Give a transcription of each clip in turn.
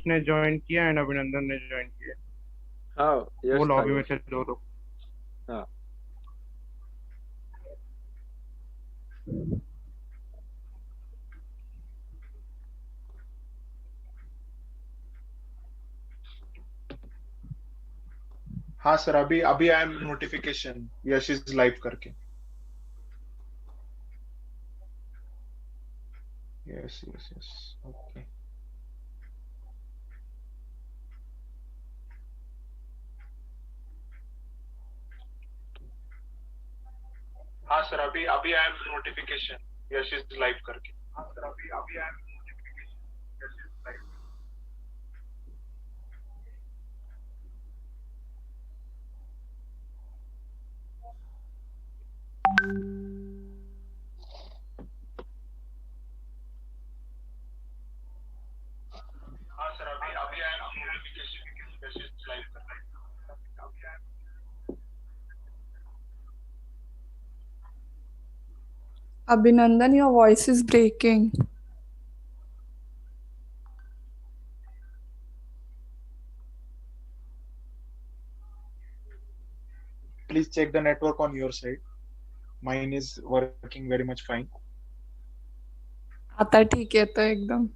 ने ज्वाइन किया एंड अभिनंदन ने ज्वाइन किया। हाँ वो यश था लॉबी में यश। थे दो लोग। हाँ। हाँ सर, अभी अभी I am notification Yash is live करके। Yes yes yes, okay. हाँ सर, अभी अभी I am notification Yash is live करके। हाँ सर, अभी अभी I am notification Yash is live. हाँ सर, अभी अभी I am notification Yash is live करके। Abhinandan, your voice is breaking. Please check the network on your side. Mine is working very much fine. आता ठीक है तो एकदम।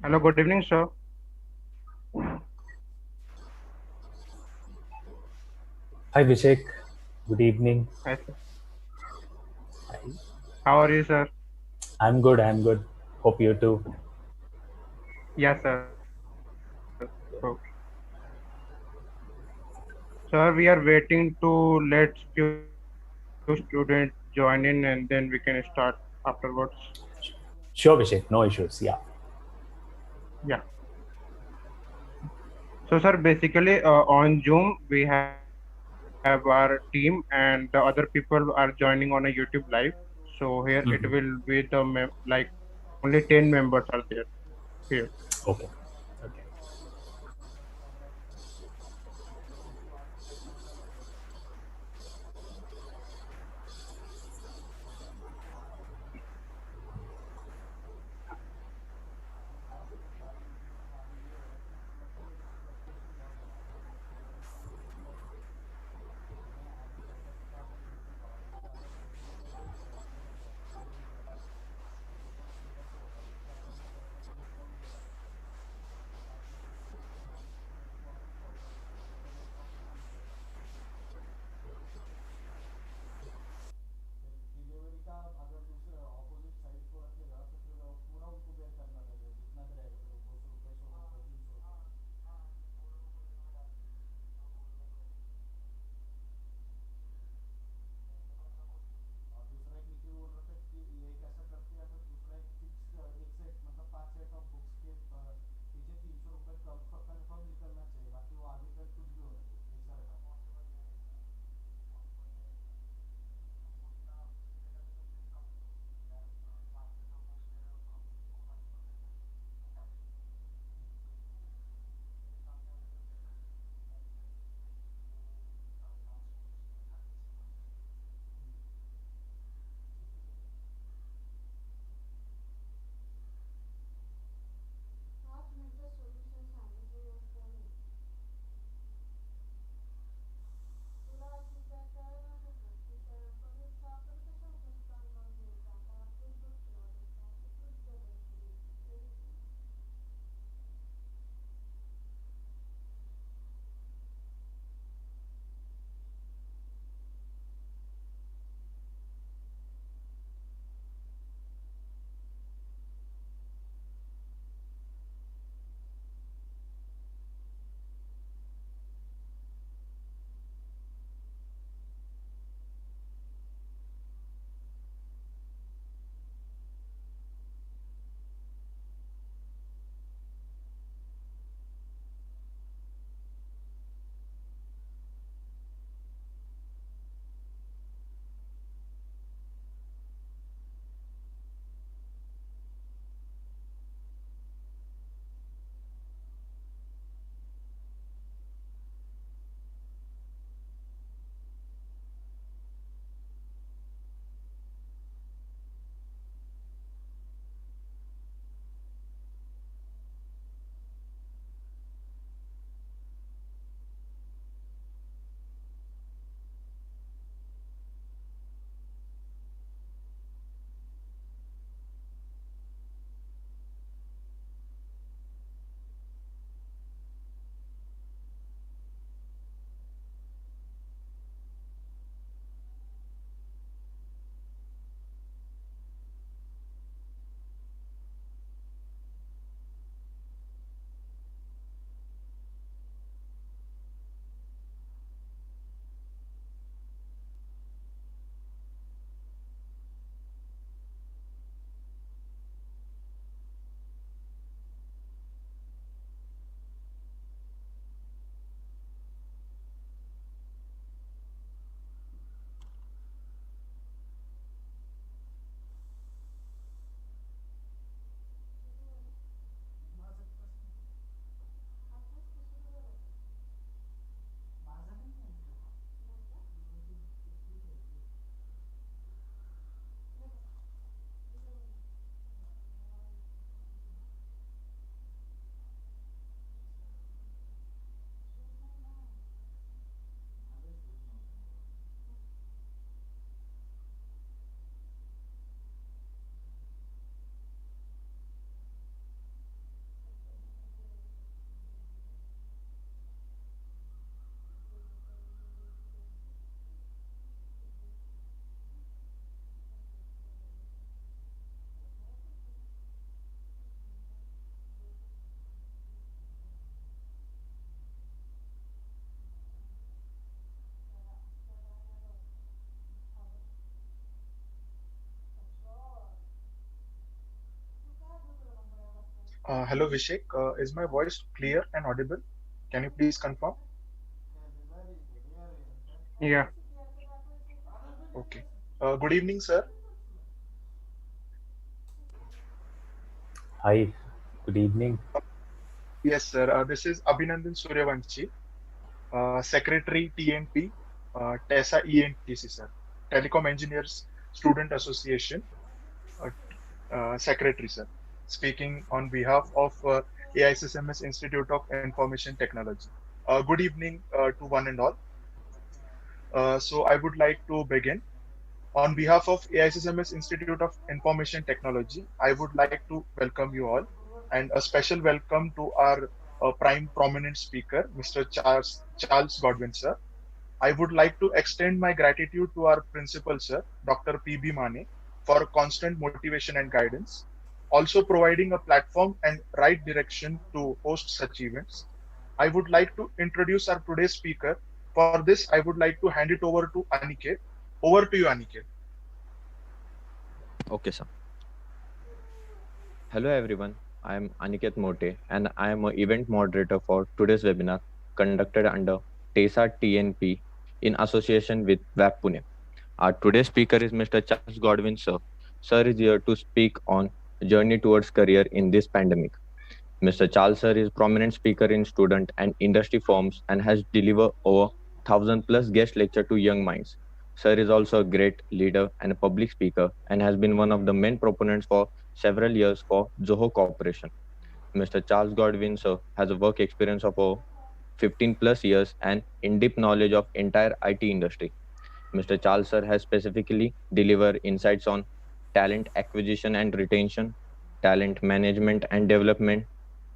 Hello, good evening, sir. Hi Vishek, good evening. Hi, sir. How are you, sir? I'm good, I'm good. Hope you too. Yes, sir. So, sir, we are waiting to let few students join in and then we can start afterwards. Sure Vishek, no issues. Yeah. Yeah. So, sir, basically on Zoom, we have our team and the other people are joining on a YouTube live. So here it will be the like only 10 members are there here. Okay. Okay. Hello, Vishek. Is my voice clear and audible? Can you please confirm? Yeah. Okay. Good evening, sir. Hi, good evening. Yes, sir. This is Abhinandan Suryavanshi, Secretary TNP, TESA ENTC, sir. Telecom Engineers Student Association, uh, Secretary, sir. Speaking on behalf of AISSMS Institute of Information Technology. Good evening to one and all. So I would like to begin. On behalf of AISSMS Institute of Information Technology, I would like to welcome you all and a special welcome to our prime prominent speaker, Mr. Charles Godwin, sir. I would like to extend my gratitude to our principal, sir, Dr. P.B. Mane, for constant motivation and guidance, also providing a platform and right direction to host such events. I would like to introduce our today's speaker. For this, I would like to hand it over to Aniket. Over to you, Aniket. Okay, sir. Hello, everyone. I am Aniket Mote, and I am an event moderator for today's webinar conducted under TESA TNP in association with WAP Pune. Our today's speaker is Mr. Charles Godwin, sir. Sir is here to speak on journey towards career in this pandemic. Mr. Charles, sir, is prominent speaker in student and industry forums and has delivered over 1,000 plus guest lecture to young minds. Sir is also a great leader and a public speaker and has been one of the main proponents for several years for Zoho Corporation. Mr. Charles Godwin, sir, has a work experience of over 15 plus years and in-depth knowledge of entire IT industry. Mr. Charles, sir, has specifically delivered insights on talent acquisition and retention, talent management and development,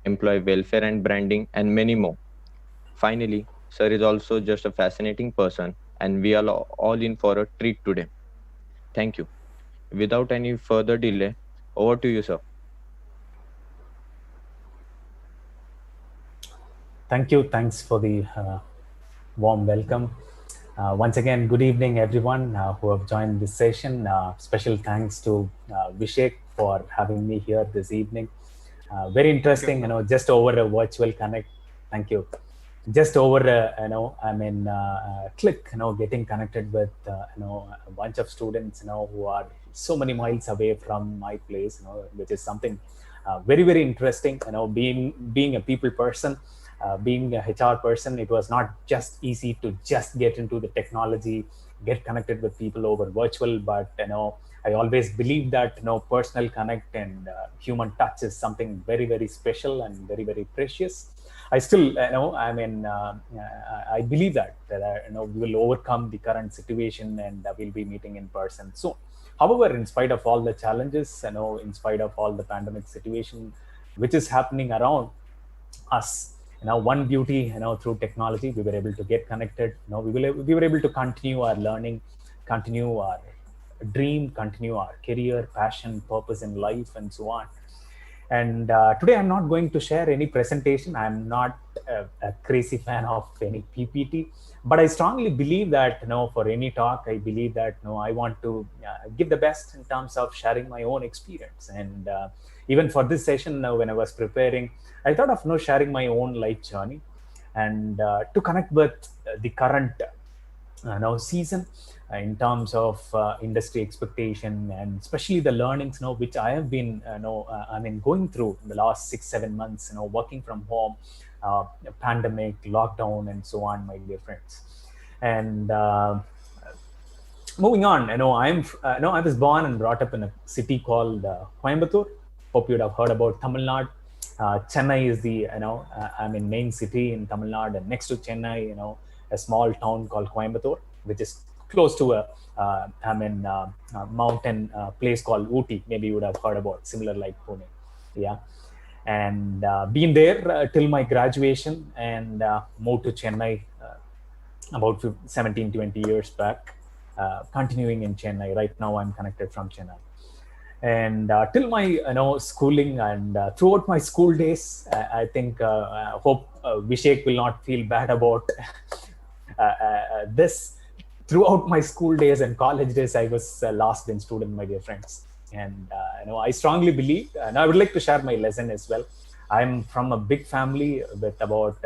employee welfare and branding, and many more. Finally, sir is also just a fascinating person, and we are all in for a treat today. Thank you. Without any further delay, over to you, sir. Thank you. Thanks for the warm welcome. Once again, good evening, everyone who have joined this session. Special thanks to Vishek for having me here this evening. Very interesting, just over a virtual connect. Thank you. Just over, click, getting connected with, a bunch of students, who are so many miles away from my place, which is something very, very interesting. Being a people person, being a HR person, it was not just easy to just get into the technology, get connected with people over virtual, but I always believe that personal connect and human touch is something very, very special and very, very precious. I still I believe that we will overcome the current situation and we'll be meeting in person soon. However, in spite of all the challenges, in spite of all the pandemic situation which is happening around us, one beauty, through technology, we were able to get connected. We were able to continue our learning, continue our dream, continue our career, passion, purpose in life, and so on. And today I'm not going to share any presentation. I'm not a crazy fan of any PPT, but I strongly believe that for any talk, I believe that I want to give the best in terms of sharing my own experience. And even for this session, when I was preparing, I thought of sharing my own life journey and to connect with the current season in terms of industry expectation and especially the learnings which I have been going through in the last 6-7 months, working from home, pandemic, lockdown, and so on, my dear friends. And moving on, I was born and brought up in a city called Coimbatore. Hope you'd have heard about Tamil Nadu. Chennai is the main city in Tamil Nadu, and next to Chennai, a small town called Coimbatore, which is close to a mountain place called Ooty. Maybe you would have heard about, similar like Pune. Yeah. And been there till my graduation and moved to Chennai about 17-20 years back, continuing in Chennai. Right now I'm connected from Chennai. And till my schooling and throughout my school days, I think hope Vishek will not feel bad about this. Throughout my school days and college days, I was a last bench student, my dear friends. And I strongly believe, and I would like to share my lesson as well. I'm from a big family with about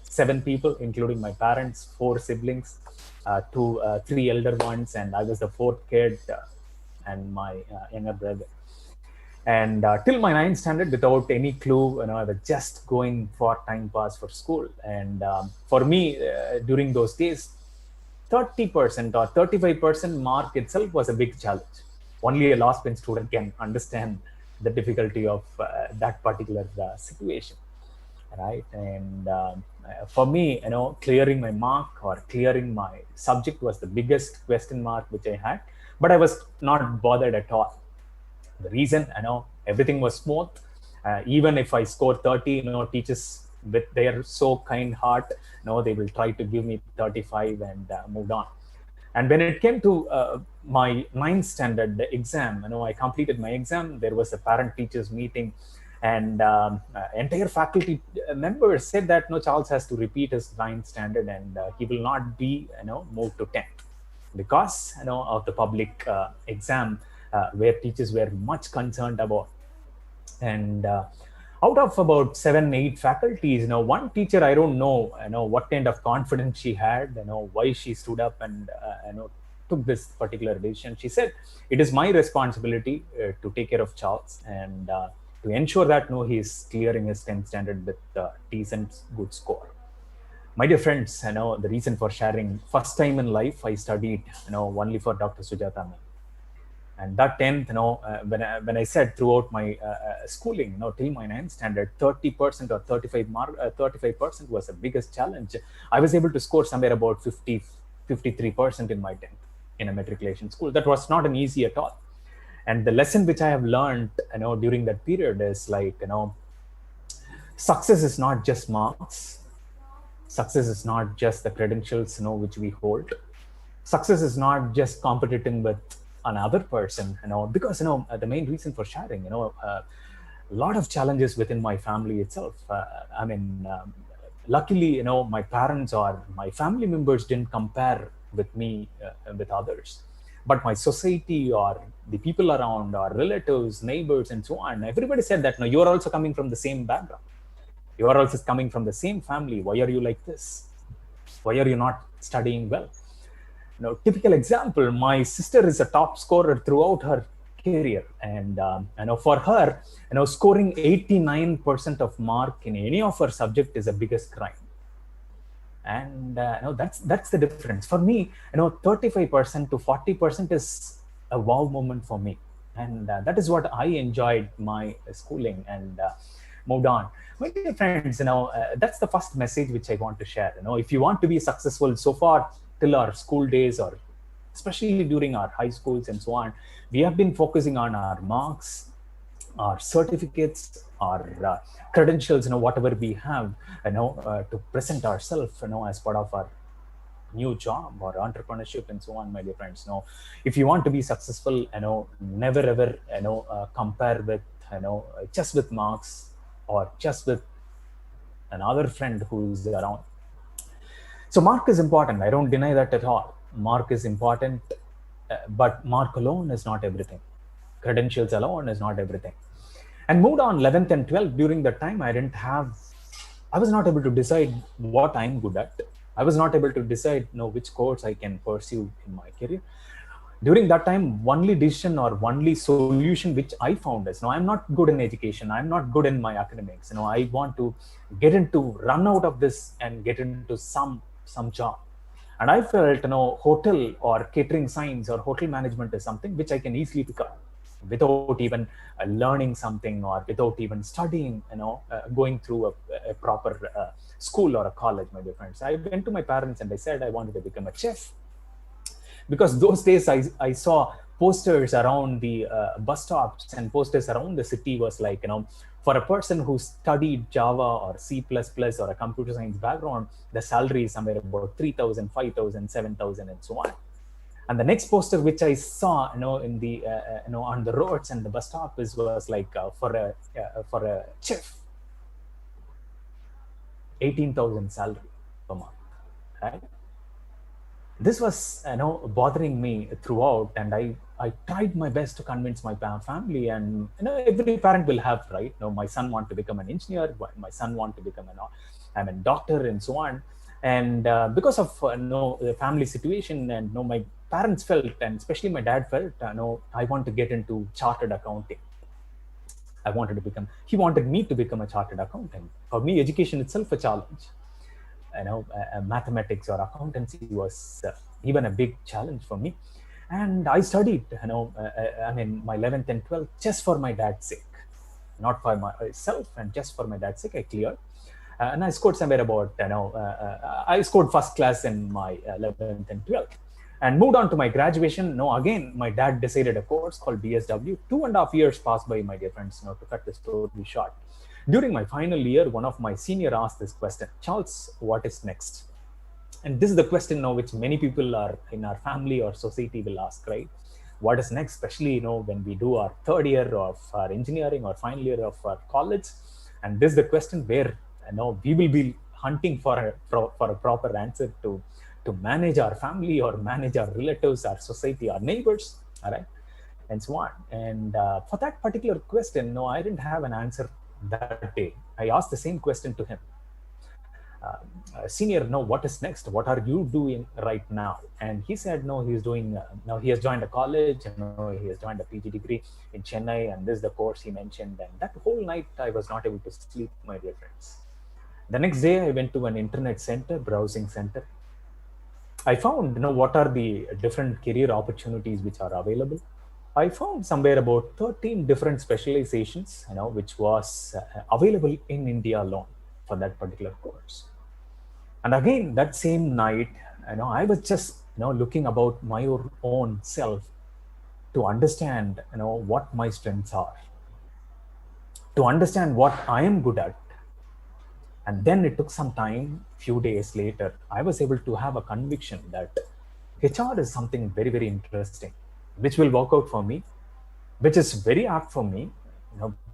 7 people, including my parents, 4 siblings, three elder ones, and I was the fourth kid, and my younger brother. And till my ninth standard, without any clue, I was just going for time pass for school. And for me, during those days, 30% or 35% mark itself was a big challenge. Only a last bench student can understand the difficulty of that particular situation, right? And for me, clearing my mark or clearing my subject was the biggest question mark which I had, but I was not bothered at all. The reason, everything was smooth. Even if I score 30, teachers with their so kind heart, they will try to give me 35 and moved on. And when it came to my ninth standard, the exam, I completed my exam. There was a parent-teachers meeting, and entire faculty members said that Charles has to repeat his ninth standard, and he will not be, moved to 10th because, of the public exam where teachers were much concerned about. And out of about 7-8 faculties, one teacher, I don't know, what kind of confidence she had, why she stood up and took this particular decision. She said, "It is my responsibility to take care of Charles and to ensure that he is clearing his 10th standard with decent, good score." My dear friends, the reason for sharing, first time in life I studied, only for Dr. Sujata ma'am. And that 10th, when I said throughout my schooling, till my 9th standard, 30% or 35% was the biggest challenge. I was able to score somewhere about 53% in my 10th in a matriculation school. That was not an easy at all. And the lesson which I have learned, during that period is like, success is not just marks. Success is not just the credentials, which we hold. Success is not just competing with another person, because the main reason for sharing, a lot of challenges within my family itself. Luckily, my parents or my family members didn't compare with me with others, but my society or the people around, or relatives, neighbors, and so on, everybody said that, you are also coming from the same background. You are also coming from the same family. Why are you like this? Why are you not studying well? Typical example, my sister is a top scorer throughout her career. And for her, scoring 89% of mark in any of her subject is the biggest crime. And that's the difference. For me, 35% to 40% is a wow moment for me. And that is what I enjoyed my schooling and moved on. My dear friends, that's the first message which I want to share. If you want to be successful, so far till our school days, or especially during our high schools and so on, we have been focusing on our marks, our certificates, our credentials, whatever we have, to present ourselves, as part of our new job or entrepreneurship and so on, my dear friends. If you want to be successful, never ever, compare with, just with marks or just with another friend who's around. So mark is important. I don't deny that at all. Mark is important, but mark alone is not everything. Credentials alone is not everything. And moved on 11th and 12th. During that time, I was not able to decide what I'm good at. I was not able to decide, which course I can pursue in my career. During that time, only decision or only solution which I found is, I'm not good in education. I'm not good in my academics. I want to run out of this and get into some job. And I felt, hotel or catering science or hotel management is something which I can easily pick up without even learning something or without even studying, going through a proper school or a college, my dear friends. I went to my parents and I said I wanted to become a chef. Because those days I saw posters around the bus stops and posters around the city was like, for a person who studied Java or C++ or a computer science background, the salary is somewhere about 3,000, 5,000, 7,000 and so on. And the next poster which I saw, in the, on the roads and the bus stop was like for a chef, 18,000 salary per month, right? This was bothering me throughout, and I tried my best to convince my family. And every parent will have, right, my son want to become an engineer, my son want to become a doctor, and so on. And because of the family situation, and my parents felt, and especially my dad felt, I want to get into chartered accounting. He wanted me to become a chartered accountant. For me, education itself a challenge. Mathematics or accountancy was even a big challenge for me. And I studied, my 11th and 12th just for my dad's sake, not for myself, and just for my dad's sake, I cleared. And I scored somewhere about, I scored first class in my 11th and 12th. And moved on to my graduation. Again, my dad decided a course called BSW. 2.5 years passed by, my dear friends, to cut the story short. During my final year, one of my senior asked this question: Charles, what is next? And this is the question now which many people are in our family or society will ask, right? What is next? Especially, when we do our third year of our engineering or final year of our college. And this is the question where, we will be hunting for a proper answer to manage our family or manage our relatives, our society, our neighbors, all right, and so on. And for that particular question, I didn't have an answer that day. I asked the same question to him. Senior, what is next? What are you doing right now? And he said, he's doing, he has joined a college, he has joined a PG degree in Chennai, and this is the course he mentioned. And that whole night, I was not able to sleep, my dear friends. The next day, I went to an internet center, browsing center. I found, what are the different career opportunities which are available. I found somewhere about 13 different specializations, which was available in India alone for that particular course. And again, that same night, I was just, looking about my own self to understand, what my strengths are, to understand what I am good at. And then it took some time, few days later, I was able to have a conviction that HR is something very, very interesting, which will work out for me, which is very apt for me,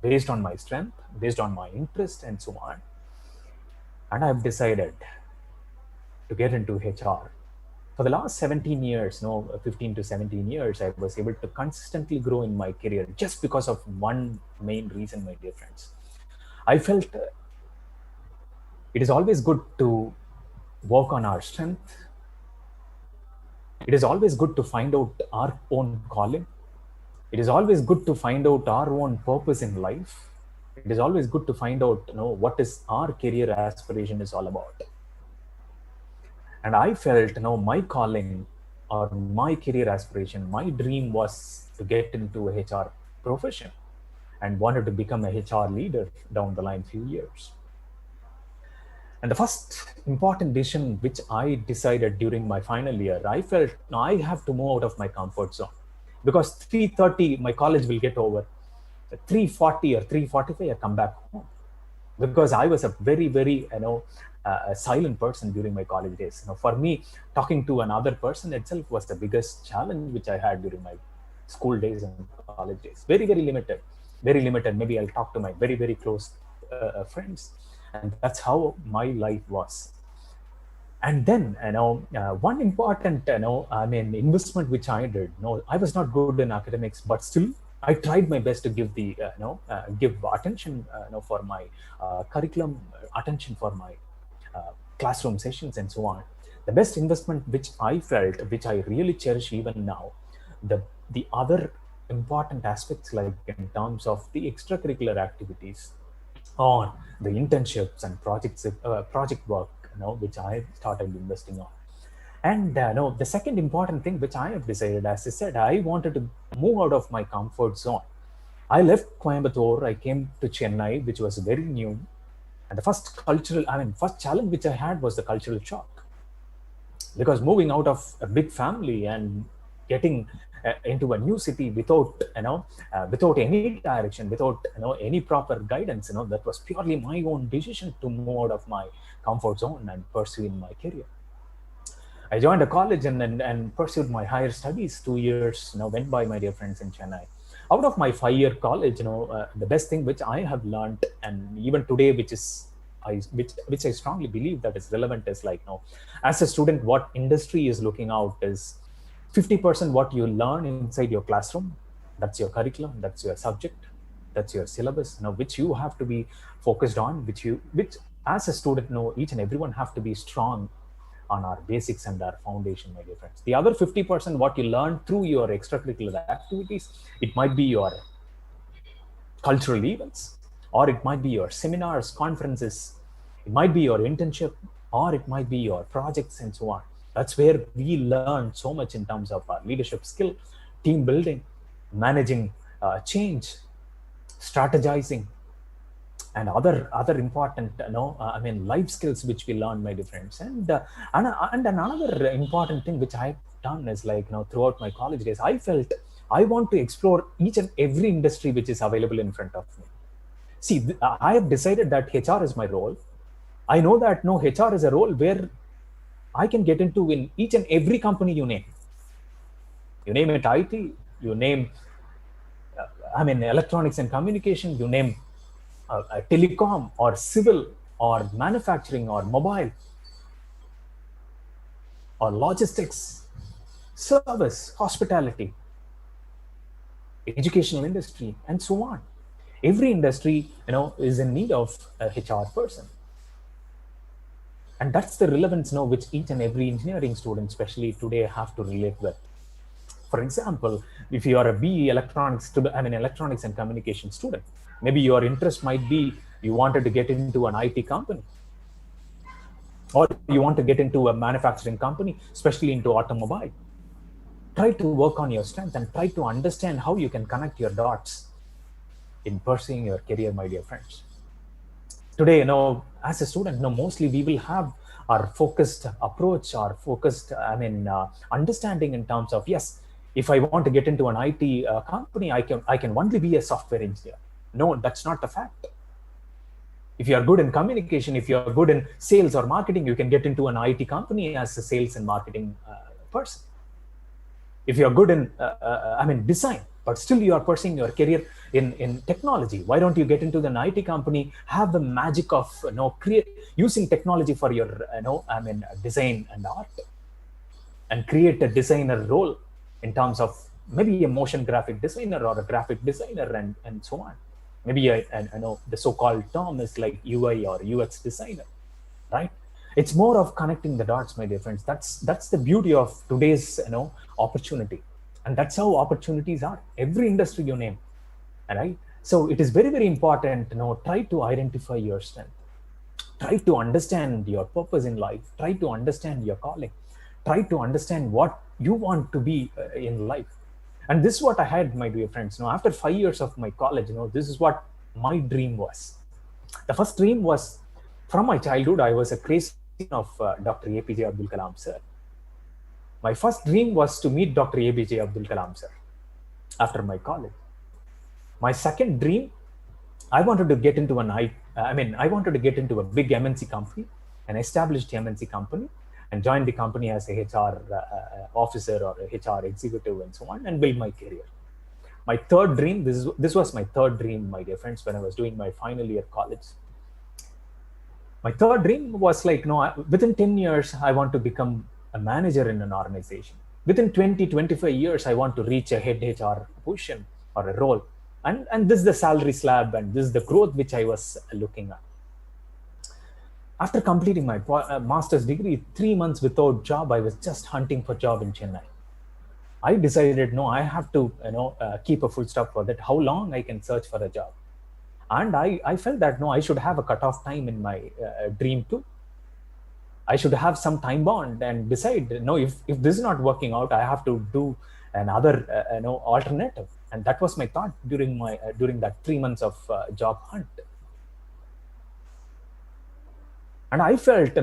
based on my strength, based on my interest, and so on. And I've decided to get into HR. For the last 17 years, 15 to 17 years, I was able to consistently grow in my career just because of one main reason, my dear friends. I felt it is always good to work on our strength. It is always good to find out our own calling. It is always good to find out our own purpose in life. It is always good to find out, what is our career aspiration is all about. And I felt, my calling or my career aspiration, my dream was to get into a HR profession and wanted to become a HR leader down the line few years. And the first important decision which I decided during my final year, I felt I have to move out of my comfort zone, because 3:30 my college will get over. At 3:40 or 3:45 I come back home, because I was a very, very a silent person during my college days. For me, talking to another person itself was the biggest challenge which I had during my school days and college days. Very, very limited, very limited. Maybe I'll talk to my very, very close friends. And that's how my life was. And then, one important, investment which I did. I was not good in academics, but still I tried my best to give the, give attention, for my curriculum, attention for my classroom sessions, and so on. The best investment which I felt, which I really cherish even now, the other important aspects, like in terms of the extracurricular activities, or the internships and project work, which I started investing on. And the second important thing which I have decided, as I said, I wanted to move out of my comfort zone. I left Coimbatore, I came to Chennai, which was very new. And the first challenge which I had was the cultural shock. Because moving out of a big family and getting into a new city without without any direction, without any proper guidance, that was purely my own decision to move out of my comfort zone and pursue in my career. I joined a college and pursued my higher studies. 2 years went by, my dear friends, in Chennai. Out of my 5-year college, the best thing which I have learned, and even today, which is which I strongly believe that is relevant is like, as a student, what industry is looking out is 50% what you learn inside your classroom. That's your curriculum, that's your subject, that's your syllabus, which you have to be focused on, which as a student, each and everyone have to be strong on our basics and our foundation, my dear friends. The other 50%, what you learn through your extracurricular activities, it might be your cultural events, or it might be your seminars, conferences, it might be your internship, or it might be your projects and so on. That's where we learn so much in terms of our leadership skill, team building, managing change, strategizing, and other important life skills which we learn, my dear friends. And another important thing which I've done is like, throughout my college days, I felt I want to explore each and every industry which is available in front of me. See, I have decided that HR is my role. I know that HR is a role where I can get into in each and every company you name. You name it IT, you name electronics and communication, you name telecom or civil or manufacturing or mobile or logistics, service, hospitality, educational industry, and so on. Every industry, is in need of a HR person. And that's the relevance which each and every engineering student, especially today, have to relate with. For example, if you are a BE electronics and communication student, maybe your interest might be you wanted to get into an IT company, or you want to get into a manufacturing company, especially into automobile. Try to work on your strength and try to understand how you can connect your dots in pursuing your career, my dear friends. Today, as a student, mostly we will have our focused approach, our focused, understanding in terms of, yes, if I want to get into an IT company, I can only be a software engineer. No, that's not the fact. If you are good in communication, if you are good in sales or marketing, you can get into an IT company as a sales and marketing person. If you are good in design, but still you are pursuing your career in technology, why don't you get into an IT company, have the magic of using technology for your design and art, and create a designer role in terms of maybe a motion graphic designer or a graphic designer and so on. Maybe the so-called term is like UI or UX designer, right? It's more of connecting the dots, my dear friends. That's the beauty of today's opportunity, and that's how opportunities are. Every industry you name, right? So it is very, very important. Try to identify your strength. Try to understand your purpose in life. Try to understand your calling. Try to understand what you want to be in life. And this is what I had, my dear friends. After 5 years of my college, this is what my dream was. The first dream was, from my childhood, I was a crazy of Dr. APJ Abdul Kalam sir. My first dream was to meet Dr. APJ Abdul Kalam sir after my college. My second dream, I wanted to get into I wanted to get into a big MNC company, an established MNC company, and join the company as a HR officer or a HR executive and so on, and build my career. My third dream, this was my third dream, my dear friends, when I was doing my final year college. My third dream was like, within 10 years, I want to become a manager in an organization. Within 20-25 years, I want to reach a head HR position or a role. And this is the salary slab, and this is the growth which I was looking at. After completing my master's degree, 3 months without job, I was just hunting for job in Chennai. I decided, no, I have to keep a full stop for that. How long I can search for a job? And I felt that, no, I should have a cutoff time in my dream too. I should have some time bound and decide, no, if this is not working out, I have to do another alternative. And that was my thought during that 3 months of job hunt. And I felt,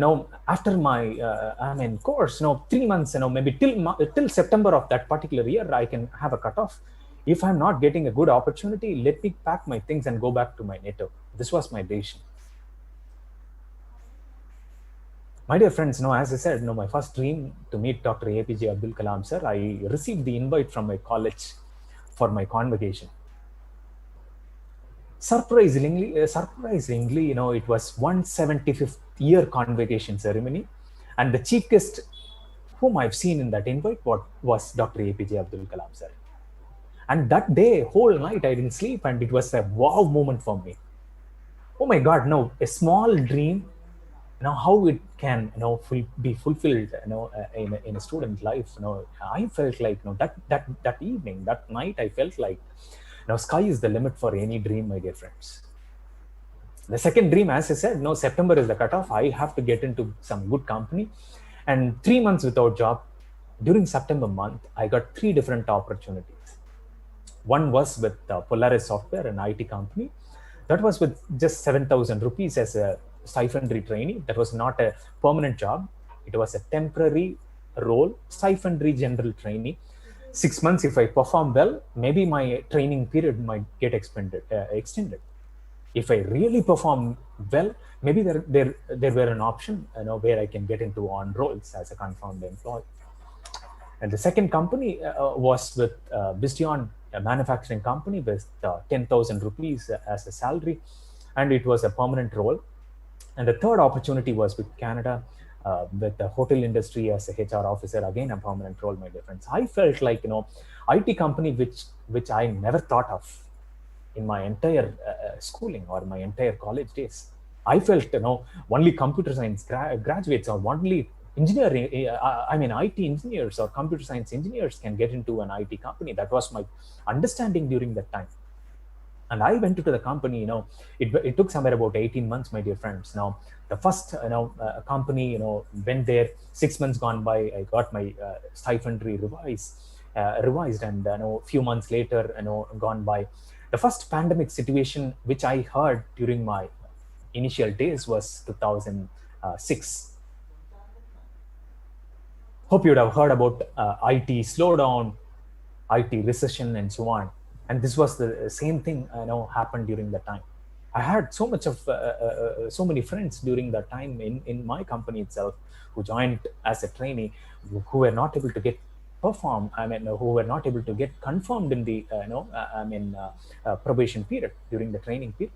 after my course, 3 months, maybe till September of that particular year, I can have a cutoff. If I'm not getting a good opportunity, let me pack my things and go back to my native. This was my decision. My dear friends, as I said, my first dream to meet Dr. APJ Abdul Kalam sir, I received the invite from my college for my convocation. Surprisingly, it was 175th year convocation ceremony, and the chief guest whom I've seen in that invite was Dr. APJ Abdul Kalam sir. And that day, whole night, I didn't sleep, and it was a wow moment for me. Oh my God, no, a small dream, how it can, be fulfilled, in a student life. I felt like, that evening, that night, I felt like, sky is the limit for any dream, my dear friends. The second dream, as I said, September is the cutoff. I have to get into some good company. And 3 months without job, during September month, I got 3 different opportunities. One was with Polaris Software, an IT company. That was with just 7,000 rupees as a stipendary trainee. That was not a permanent job. It was a temporary role, stipendary general trainee. 6 months, if I perform well, maybe my training period might get extended. If I really perform well, maybe there were an option, where I can get into on roles as a confirmed employee. And the second company was with Bistion, a manufacturing company, with 10,000 rupees as a salary, and it was a permanent role. And the third opportunity was with Canada, with the hotel industry as a HR officer, again a permanent role, my dear friends. I felt like, IT company which I never thought of in my entire schooling or my entire college days. I felt, only computer science graduates or only engineering, IT engineers or computer science engineers can get into an IT company. That was my understanding during that time. And I went into the company, it took somewhere about 18 months, my dear friends. Now, the first, company, went there, 6 months gone by, I got my stipendary revised, and, few months later, gone by. The first pandemic situation, which I heard during my initial days, was 2006. Hope you would have heard about IT slowdown, IT recession, and so on. And this was the same thing, happened during that time. I had so many friends during that time in my company itself who joined as a trainee, who were not able to get who were not able to get confirmed in the probation period, during the training period.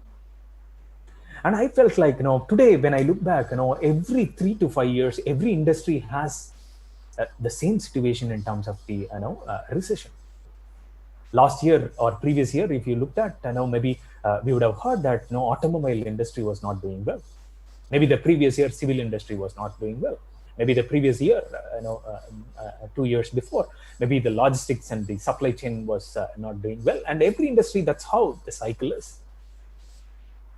And I felt like, today when I look back, every 3 to 5 years, every industry has the same situation in terms of the recession. Last year or previous year, if you looked at, maybe we would have heard that automobile industry was not doing well. Maybe the previous year, civil industry was not doing well. Maybe the previous year, 2 years before, maybe the logistics and the supply chain was not doing well. And every industry, that's how the cycle is.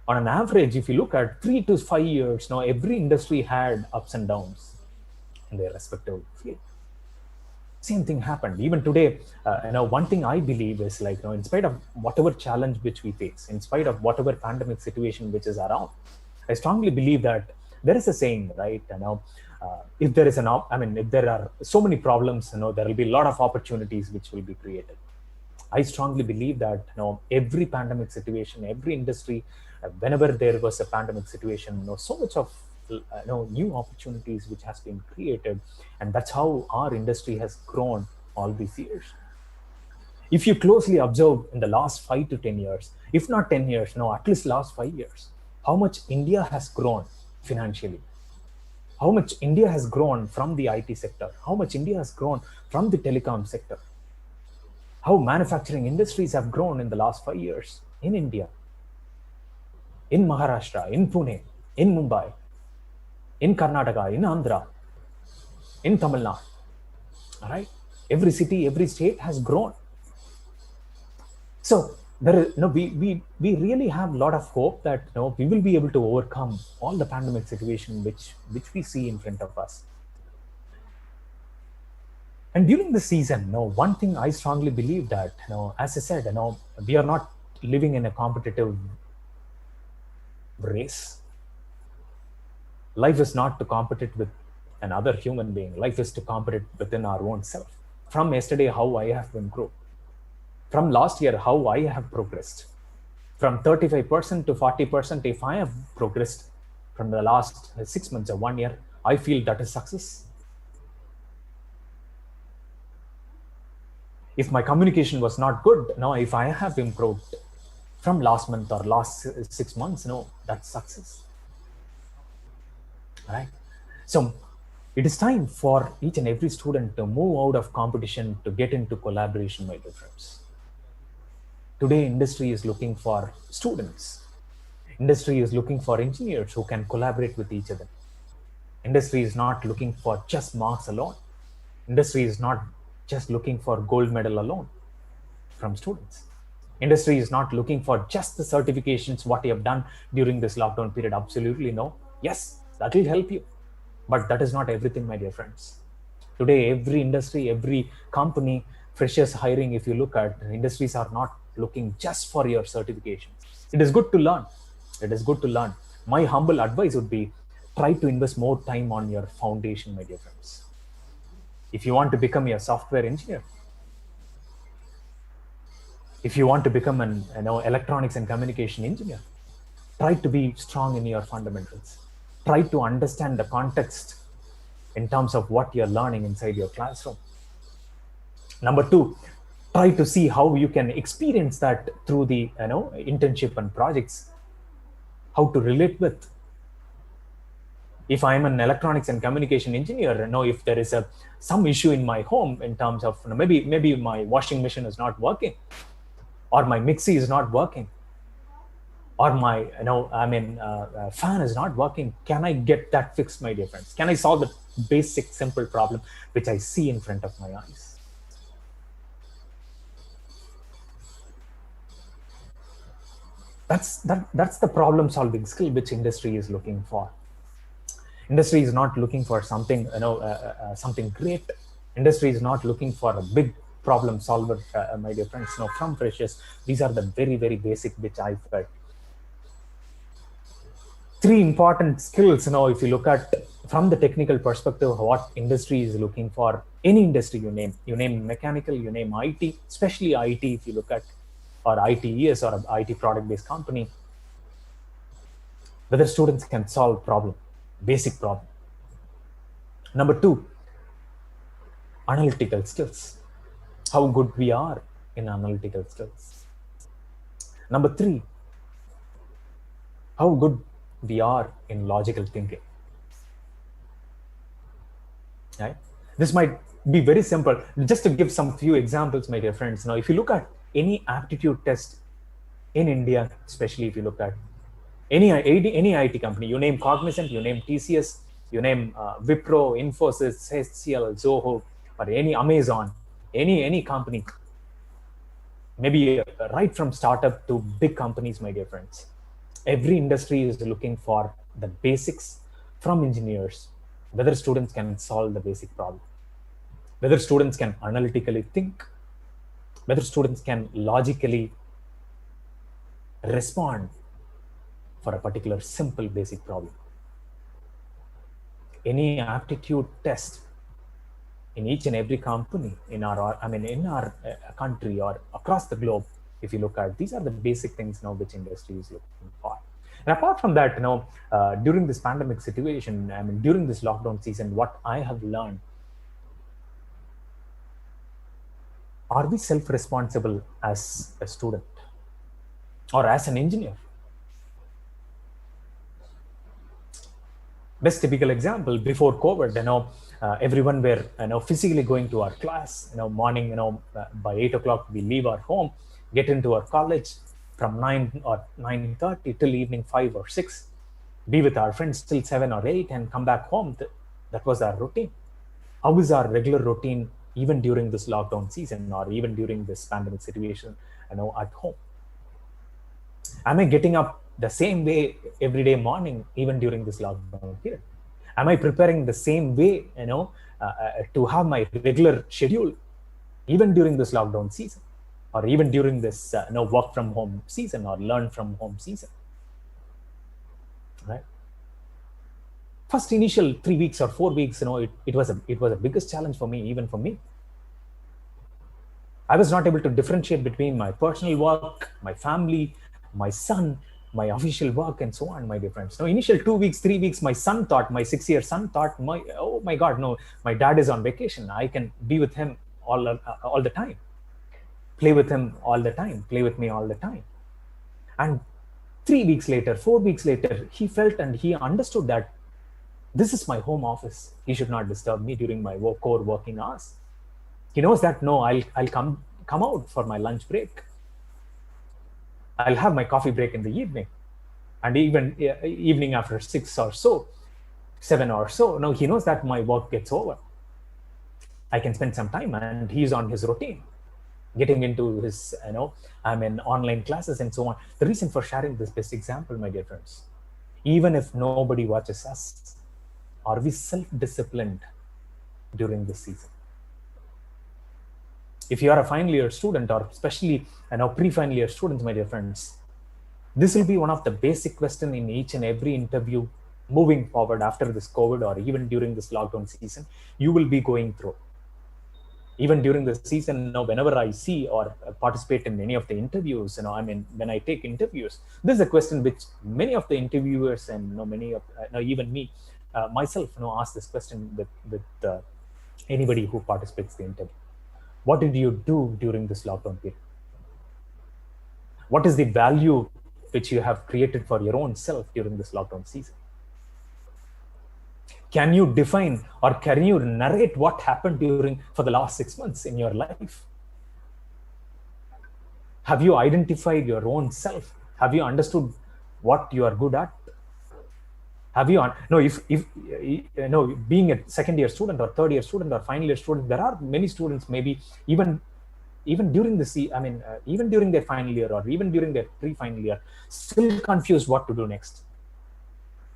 On an average, if you look at 3 to 5 years, every industry had ups and downs in their respective field. Same thing happened. Even today, one thing I believe is, like, in spite of whatever challenge which we face, in spite of whatever pandemic situation which is around, I strongly believe that there is a saying, right? If there is if there are so many problems, there will be a lot of opportunities which will be created. I strongly believe that, every pandemic situation, every industry, whenever there was a pandemic situation, so much of new opportunities which has been created, and that's how our industry has grown all these years. If you closely observe in the last 5 to 10 years, if not 10 years, at least last 5 years, how much India has grown financially, how much India has grown from the IT sector, how much India has grown from the telecom sector, how manufacturing industries have grown in the last 5 years in India, in Maharashtra, in Pune, in Mumbai, in Karnataka, in Andhra, in Tamil Nadu. All right, every city, every state has grown. So there is, we really have a lot of hope that we will be able to overcome all the pandemic situation which we see in front of us. And during the season, one thing I strongly believe that, as I said, we are not living in a competitive race. Life is not to compete with another human being. Life is to compete within our own self. From yesterday, how I have improved. From last year, how I have progressed. From 35% to 40%, if I have progressed from the last 6 months or 1 year, I feel that is success. If my communication was not good, if I have improved, from last month or last 6 months, that's success, right? So it is time for each and every student to move out of competition to get into collaboration, my dear friends. Today, industry is looking for students. Industry is looking for engineers who can collaborate with each other. Industry is not looking for just marks alone. Industry is not just looking for gold medal alone from students. Industry is not looking for just the certifications, what you have done during this lockdown period. Absolutely no. Yes, that will help you. But that is not everything, my dear friends. Today, every industry, every company, freshers hiring, if you look at, industries are not looking just for your certifications. It is good to learn. It is good to learn. My humble advice would be, try to invest more time on your foundation, my dear friends. If you want to become a software engineer, if you want to become an electronics and communication engineer, try to be strong in your fundamentals. Try to understand the context in terms of what you're learning inside your classroom. Number two, try to see how you can experience that through the internship and projects, how to relate with. If I'm an electronics and communication engineer, if there is some issue in my home in terms of maybe my washing machine is not working, or my mixie is not working, or my fan is not working, can I get that fixed, my dear friends? Can I solve the basic simple problem which I see in front of my eyes? That's the problem solving skill which industry is looking for. Industry is not looking for something something great. Industry is not looking for a big problem solver, my dear friends. From freshers, these are the very, very basic which I felt. 3 important skills, if you look at from the technical perspective, what industry is looking for. Any industry you name mechanical, you name IT, especially IT, if you look at, or ITES or an IT product-based company, whether students can solve problem, basic problem. Number 2, analytical skills. How good we are in analytical skills. Number 3, how good we are in logical thinking. Right? This might be very simple. Just to give some few examples, my dear friends. If you look at any aptitude test in India, especially if you look at any IT company, you name Cognizant, you name TCS, you name Wipro, Infosys, HCL, Zoho, or any Amazon, any company, maybe right from startup to big companies, my dear friends. Every industry is looking for the basics from engineers, whether students can solve the basic problem, whether students can analytically think, whether students can logically respond for a particular simple basic problem. Any aptitude test in each and every company in our country or across the globe, if you look at, these are the basic things which industry is looking for. And apart from that, during this pandemic situation, during this lockdown season, what I have learned, are we self-responsible as a student or as an engineer? Best typical example, before COVID, everyone were physically going to our class. Morning, by 8 o'clock we leave our home, get into our college from 9 or 9:30 till evening 5 or 6, be with our friends till 7 or 8, and come back home. That was our routine. How is our regular routine even during this lockdown season or even during this pandemic situation, at home? Am I getting up the same way every day morning, even during this lockdown period? Am I preparing the same way, to have my regular schedule, even during this lockdown season, or even during this work from home season or learn from home season? Right? First initial 3 weeks or 4 weeks, it was a biggest challenge for me, even for me. I was not able to differentiate between my personal work, my family, my son, my official work, and so on, my dear friends. Initial 2 weeks, 3 weeks, my 6-year son thought, oh my God, no, my dad is on vacation. I can be with him all the time, play with him all the time, play with me all the time. And 3 weeks later, 4 weeks later, he felt and he understood that this is my home office. He should not disturb me during my core working hours. He knows that, no, I'll come out for my lunch break. I'll have my coffee break in the evening. And even evening after 6 or so, 7 or so, no, he knows that my work gets over. I can spend some time, and he's on his routine, getting into his, online classes and so on. The reason for sharing this best example, my dear friends, even if nobody watches us, are we self-disciplined during this season? If you are a final year student, or especially pre-final year students, my dear friends, this will be one of the basic questions in each and every interview moving forward after this COVID, or even during this lockdown season, you will be going through. Even during the season, whenever I see or participate in any of the interviews, when I take interviews, this is a question which many of the interviewers and many of even me myself ask this question with anybody who participates in the interview. What did you do during this lockdown period? What is the value which you have created for your own self during this lockdown season? Can you define or can you narrate what happened for the last 6 months in your life? Have you identified your own self? Have you understood what you are good at? Have you, being a second year student or third year student or final year student, there are many students maybe even during even during their final year or even during their pre-final year, still confused what to do next.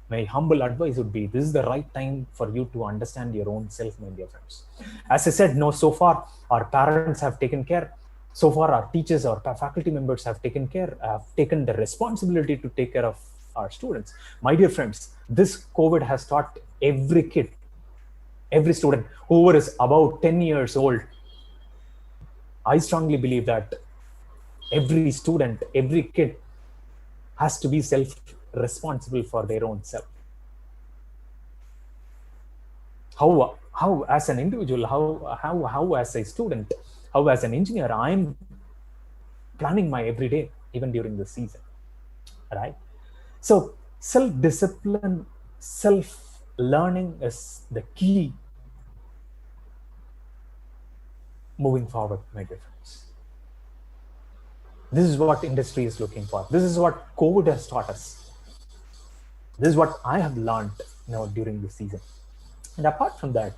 My humble advice would be, this is the right time for you to understand your own self, my dear friends. As I said, so far our parents have taken care. So far our teachers or faculty members have taken the responsibility to take care of our students. My dear friends, this COVID has taught every kid, every student, whoever is about 10 years old. I strongly believe that every student, every kid has to be self-responsible for their own self. How as an individual, how as a student, how as an engineer, I'm planning my everyday, even during the season, right? So self-discipline, self-learning is the key moving forward, my dear friends. This is what industry is looking for. This is what COVID has taught us. This is what I have learned, during this season. And apart from that,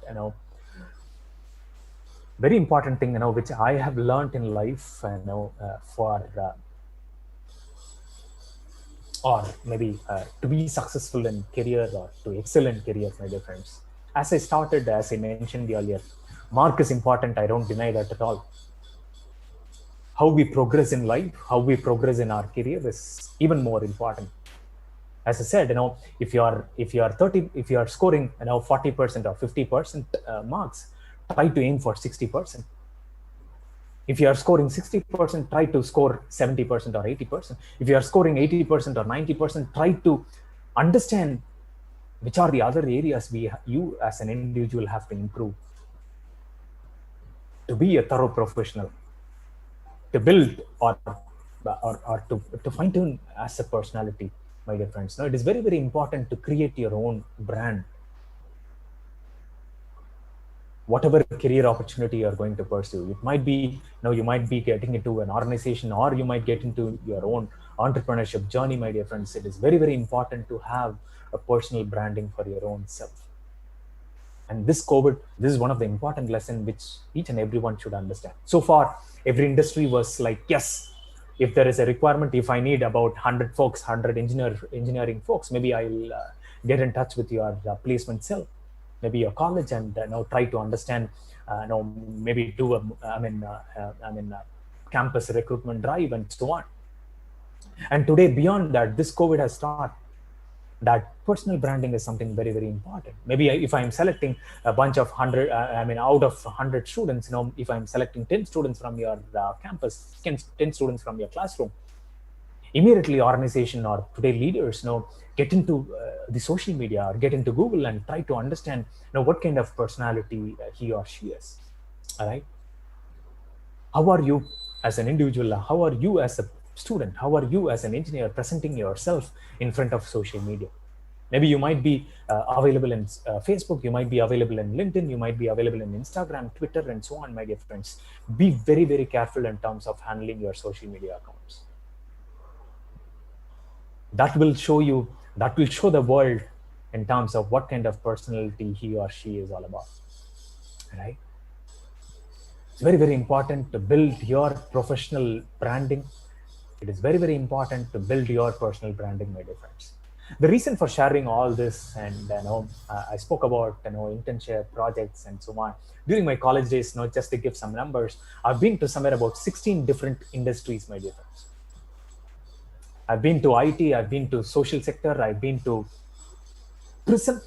very important thing, which I have learned in life, or maybe to be successful in career or to excel in career, my dear friends. As I mentioned earlier, mark is important. I don't deny that at all. How we progress in life, how we progress in our career is even more important. As I said, if you are scoring 40% or 50% marks, try to aim for 60%. If you are scoring 60%, try to score 70% or 80%. If you are scoring 80% or 90%, try to understand which are the other areas you as an individual have to improve to be a thorough professional, to build or to fine-tune as a personality, my dear friends. It is very, very important to create your own brand. Whatever career opportunity you're going to pursue, it might be, you might be getting into an organization, or you might get into your own entrepreneurship journey, my dear friends. It is very, very important to have a personal branding for your own self. And this COVID, this is one of the important lessons which each and everyone should understand. So far, every industry was like, yes, if there is a requirement, if I need about 100 folks, 100 engineering folks, maybe I'll get in touch with your placement cell, maybe your college, and try to understand, maybe do a campus recruitment drive and so on. And today, beyond that, this COVID has taught that personal branding is something very, very important. Maybe if I'm selecting a bunch of 100, out of 100 students, if I'm selecting 10 students from your campus, 10 students from your classroom, immediately organization or today leaders, get into the social media or get into Google and try to understand, what kind of personality he or she is. All right. How are you as an individual? How are you as a student, how are you as an engineer presenting yourself in front of social media? Maybe you might be available in Facebook, you might be available in LinkedIn, you might be available in Instagram, Twitter, and so on, my dear friends. Be very, very careful in terms of handling your social media accounts. That will show the world in terms of what kind of personality he or she is all about, right? It's very, very important to build your professional branding. It is very, very important to build your personal branding, my dear friends. The reason for sharing all this, and I spoke about internship projects and so on during my college days. Just to give some numbers, I've been to somewhere about 16 different industries, my dear friends. I've been to IT, I've been to social sector, I've been to prison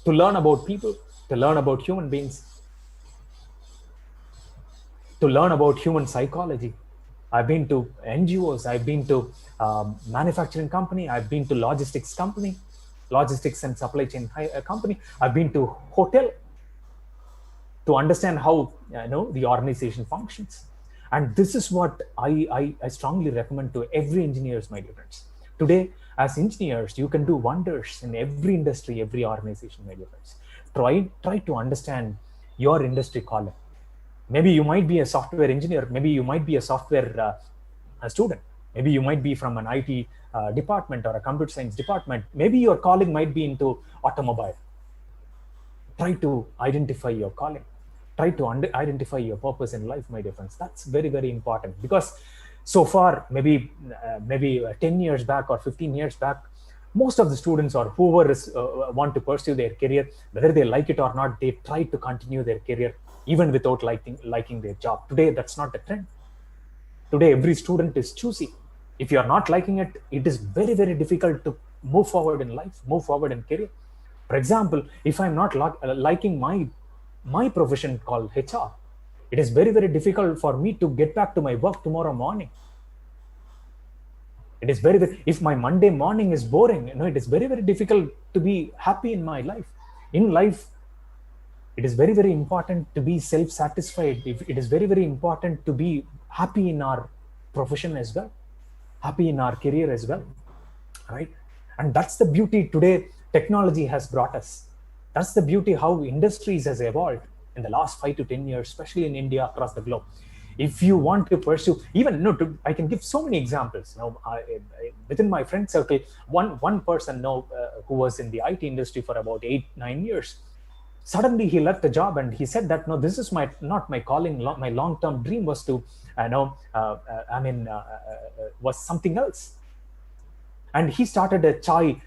to learn about people, to learn about human beings, to learn about human psychology. I've been to NGOs, I've been to manufacturing company, I've been to logistics company, logistics and supply chain company. I've been to hotel to understand how the organization functions. And this is what I strongly recommend to every engineers, my dear friends. Today, as engineers, you can do wonders in every industry, every organization, my dear friends. Try to understand your industry calling. Maybe you might be a software engineer. Maybe you might be a software student. Maybe you might be from an IT department or a computer science department. Maybe your calling might be into automobile. Try to identify your calling. Try to identify your purpose in life, my dear friends. That's very, very important, because so far, maybe 10 years back or 15 years back, most of the students or whoever want to pursue their career, whether they like it or not, they try to continue their career even without liking their job. Today, that's not the trend. Today, every student is choosy. If you are not liking it, it is very, very difficult to move forward in life, move forward in career. For example, if I'm not liking my profession called HR, it is very, very difficult for me to get back to my work tomorrow morning. It is if my Monday morning is boring, it is very, very difficult to be happy in my life. In life, it is very, very important to be self-satisfied. It is very, very important to be happy in our profession as well, happy in our career as well, right? And that's the beauty today technology has brought us. That's the beauty how industries has evolved in the last 5 to 10 years, especially in India, across the globe. If you want to pursue, I can give so many examples. Within my friend circle, one person who was in the IT industry for about 8-9 years, suddenly he left the job and he said that, no, this is not my calling. My long-term dream was to, was something else. And he started a chai,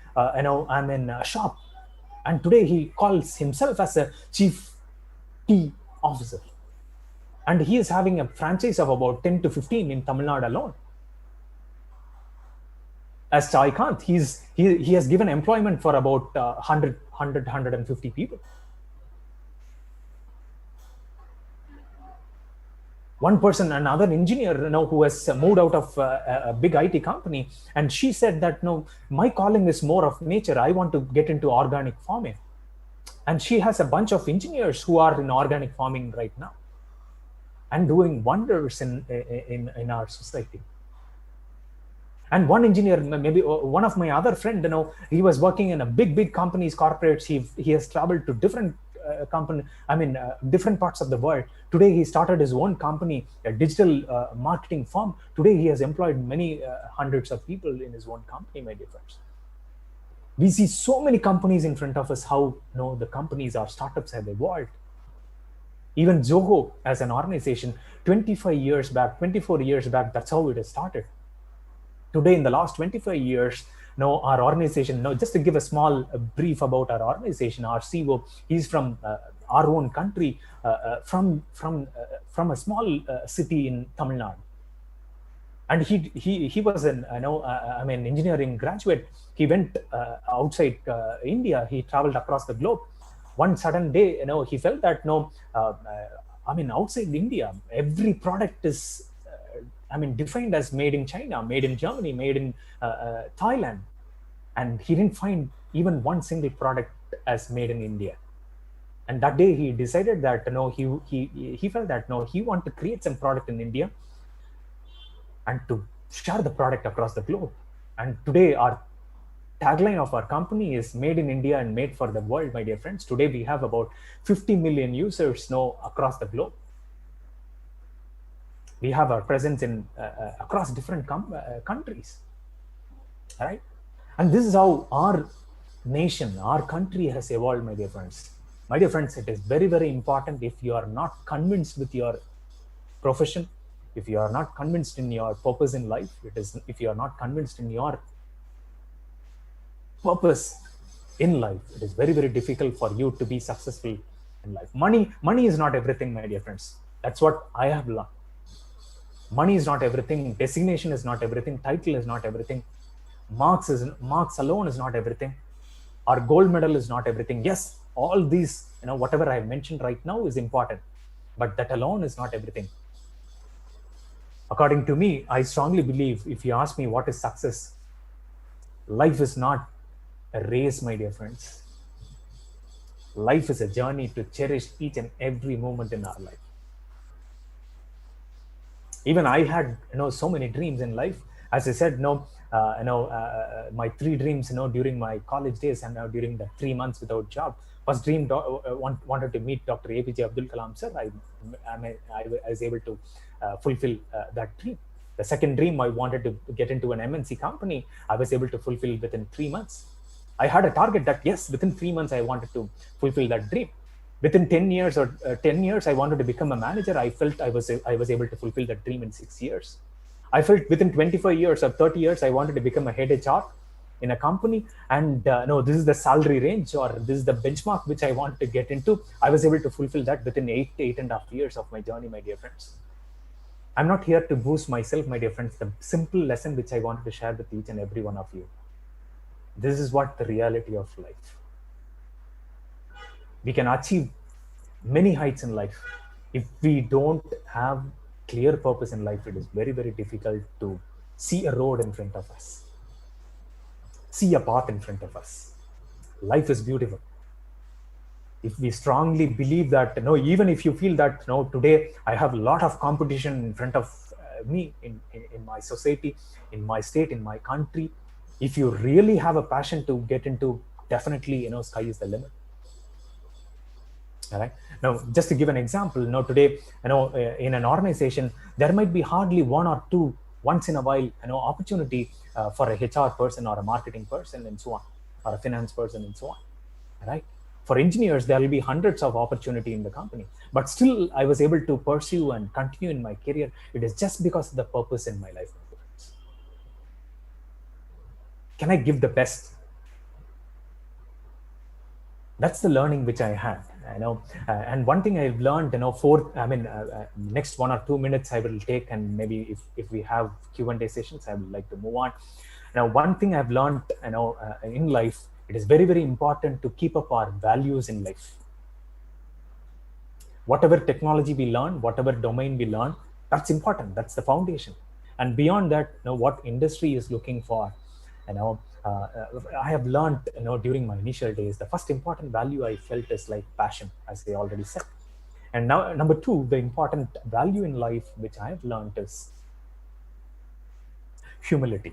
shop. And today he calls himself as a chief tea officer. And he is having a franchise of about 10 to 15 in Tamil Nadu alone. As Chai Kant, he has given employment for about 150 people. One person, another engineer, who has moved out of a big IT company, and she said that, no, my calling is more of nature. I want to get into organic farming. And she has a bunch of engineers who are in organic farming right now and doing wonders in our society. And one engineer, maybe one of my other friend, he was working in a big companies, corporates. He has traveled to different different parts of the world. Today, he started his own company, a digital marketing firm. Today, he has employed many hundreds of people in his own company, my dear friends. We see so many companies in front of us, how the companies, our startups have evolved. Even Zoho as an organization, 24 years back, that's how it has started. Today, in the last 25 years, our organization, just to give a small brief about our organization, our CEO, he's from our own country, from a small city in Tamil Nadu. And he was an engineering graduate. He went outside India. He traveled across the globe. One sudden day, he felt that outside India, every product is defined as made in China, made in Germany, made in Thailand. And he didn't find even one single product as made in India. And that day he decided that, he felt that, he wanted to create some product in India and to share the product across the globe. And today our tagline of our company is made in India and made for the world, my dear friends. Today we have about 50 million users now across the globe. We have our presence in across different countries, all right? And this is how our nation, our country has evolved, my dear friends. My dear friends, it is very, very important. If you are not convinced with your profession, if you are not convinced in your purpose in life, if you are not convinced in your purpose in life, it is very, very difficult for you to be successful in life. Money is not everything, my dear friends. That's what I have learned. Money is not everything. Designation is not everything. Title is not everything. Marks alone is not everything. Our gold medal is not everything. Yes, all these, whatever I have mentioned right now is important, but that alone is not everything. According to me, I strongly believe, if you ask me what is success, life is not a race, my dear friends. Life is a journey to cherish each and every moment in our life. Even I had, so many dreams in life. As I said, my 3 dreams, during my college days and now during the 3 months without job. First dream, wanted to meet Dr. APJ Abdul Kalam sir. I was able to fulfill that dream. The second dream, I wanted to get into an MNC company. I was able to fulfill within 3 months. I had a target that, yes, within 3 months, I wanted to fulfill that dream. Within 10 years, I wanted to become a manager. I felt I was able to fulfill that dream in 6 years. I felt within 25 years or 30 years, I wanted to become a head HR in a company. And this is the salary range, or this is the benchmark which I want to get into. I was able to fulfill that within 8.5 years of my journey, my dear friends. I'm not here to boost myself, my dear friends. The simple lesson which I wanted to share with each and every one of you. This is what the reality of life. We can achieve many heights in life. If we don't have clear purpose in life, it is very, very difficult to see a road in front of us, see a path in front of us. Life is beautiful. If we strongly believe that, even if you feel that, today I have a lot of competition in front of me in my society, in my state, in my country, if you really have a passion to get into, definitely, sky is the limit. All right. Now, just to give an example, today, in an organization, there might be hardly 1 or 2 once in a while, opportunity for a HR person or a marketing person and so on, or a finance person and so on. All right. For engineers, there will be hundreds of opportunity in the company, but still I was able to pursue and continue in my career. It is just because of the purpose in my life. Can I give the best? That's the learning which I had, and one thing I've learned, next 1 or 2 minutes I will take, and maybe if we have Q&A sessions, I would like to move on. Now, one thing I've learned, in life, it is very, very important to keep up our values in life. Whatever technology we learn, whatever domain we learn, that's important. That's the foundation. And beyond that, what industry is looking for, I have learned, during my initial days, the first important value I felt is like passion, as I already said. And now, number 2, the important value in life which I have learned is humility.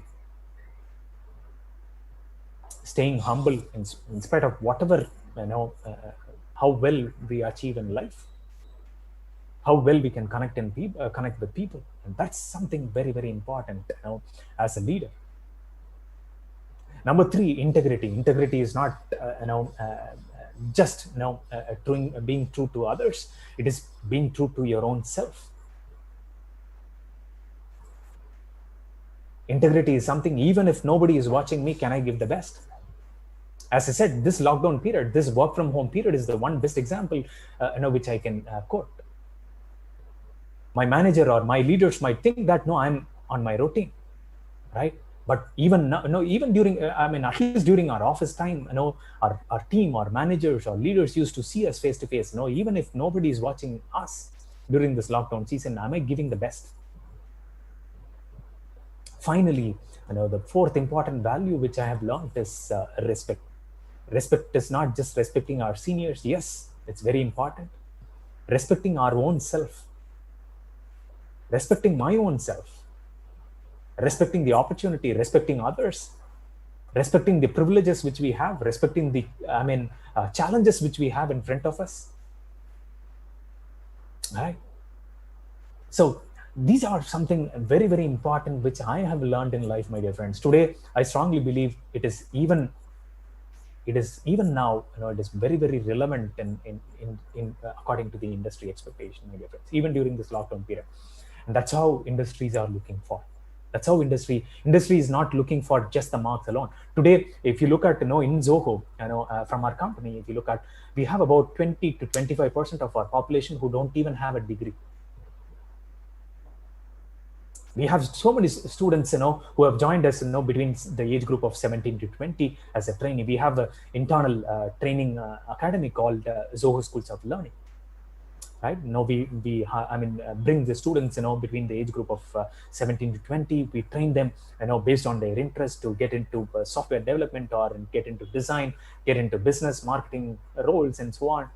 Staying humble in spite of whatever, how well we achieve in life, how well we can connect with people. And that's something very, very important, as a leader. Number 3, integrity. Integrity is not, just being true to others. It is being true to your own self. Integrity is something, even if nobody is watching me, can I give the best? As I said, this lockdown period, this work from home period is the one best example, which I can quote. My manager or my leaders might think that, no, I'm on my routine, right? But even during, at least during our office time, our team, our managers, or leaders used to see us face to face. Even if nobody is watching us during this lockdown season, am I giving the best? Finally, the 4th important value which I have learned is respect. Respect is not just respecting our seniors. Yes, it's very important. Respecting our own self. Respecting my own self. respecting the opportunity, respecting others, respecting the privileges which we have, respecting the, challenges which we have in front of us. All right. So these are something very, very important which I have learned in life, my dear friends. Today, I strongly believe it is even now, it is very, very relevant in according to the industry expectation, my dear friends, even during this lockdown period. And that's how industries are looking for. That's how industry is not looking for just the marks alone. Today, if you look at, in Zoho, from our company, if you look at, we have about 20 to 25% of our population who don't even have a degree. We have so many students, who have joined us, between the age group of 17 to 20 as a trainee. We have an internal training academy called Zoho Schools of Learning. Right? We bring the students, between the age group of 17 to 20. We train them, based on their interest to get into software development or get into design, get into business, marketing roles, and so on.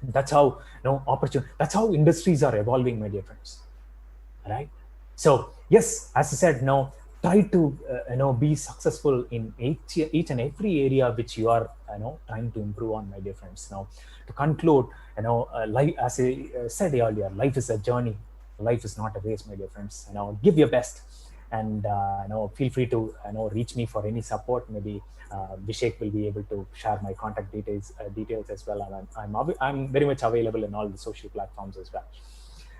That's how, opportunity. That's how industries are evolving, my dear friends. Right? So yes, as I said, try to be successful in each and every area which you are trying to improve on, my dear friends. Now, to conclude, life, as I said earlier, life is a journey. Life is not a race, my dear friends. Give your best, and feel free to reach me for any support. Maybe Vishek will be able to share my contact details as well, and I'm very much available in all the social platforms as well.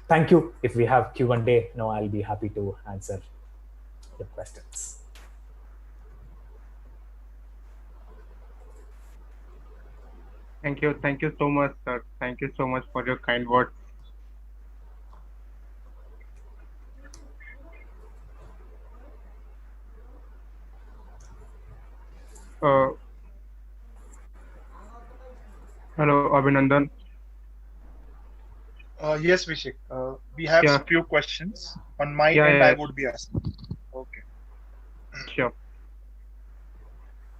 Thank you. If we have Q&A, I'll be happy to answer the questions. Thank you so much, sir. Thank you so much for your kind words. Hello, Abhinandan. Yes, Vishek. We have a few questions on my end. I would be asking. Okay. Sure.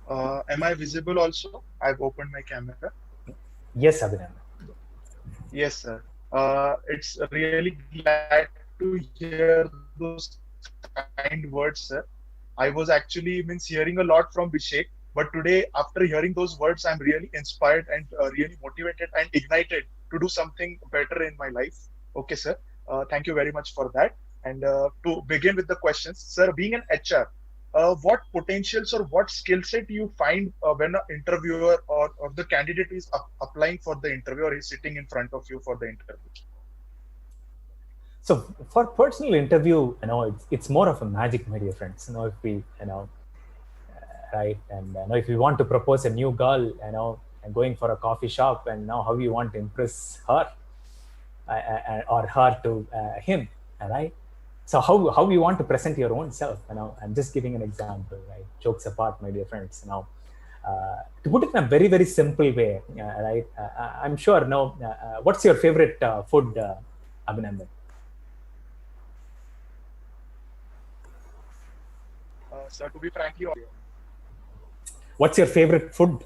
Am I visible also? I've opened my camera. Yes, Abhinandan. Yes, sir. It's really glad to hear those kind words, sir. I was actually hearing a lot from Vishek, but today, after hearing those words, I'm really inspired and really motivated and ignited to do something better in my life. Okay, sir. Thank you very much for that. And to begin with the questions, sir, being an HR, what potentials or what skill set you find when an interviewer or the candidate is applying for the interview or is sitting in front of you for the interview? So for personal interview, it's more of a magic, my dear friends. If we, right, and if you want to propose a new girl, and going for a coffee shop, and now how you want to impress her, or her to him, right? So how you want to present your own self? I'm just giving an example, right? Jokes apart, my dear friends. To put it in a very, very simple way, right? I'm sure. What's your favorite food, Abhinandan? Sir, to be frankly, what's your favorite food?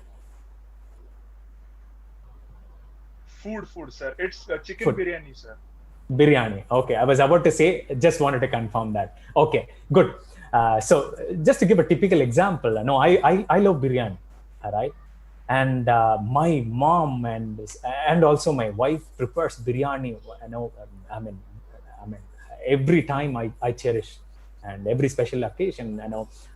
Food, sir. It's chicken biryani, sir. Biryani. Okay, I was about to say, just wanted to confirm that. Okay, good. So just to give a typical example, I love biryani, all right? And my mom and also my wife prepares biryani. Every time I cherish, and every special occasion,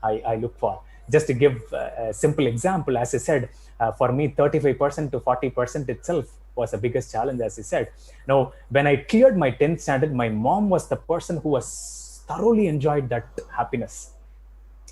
I look for. Just to give a simple example, as I said, for me, 35% to 40% itself was the biggest challenge, as I said. Now, when I cleared my 10th standard, my mom was the person who was thoroughly enjoyed that happiness,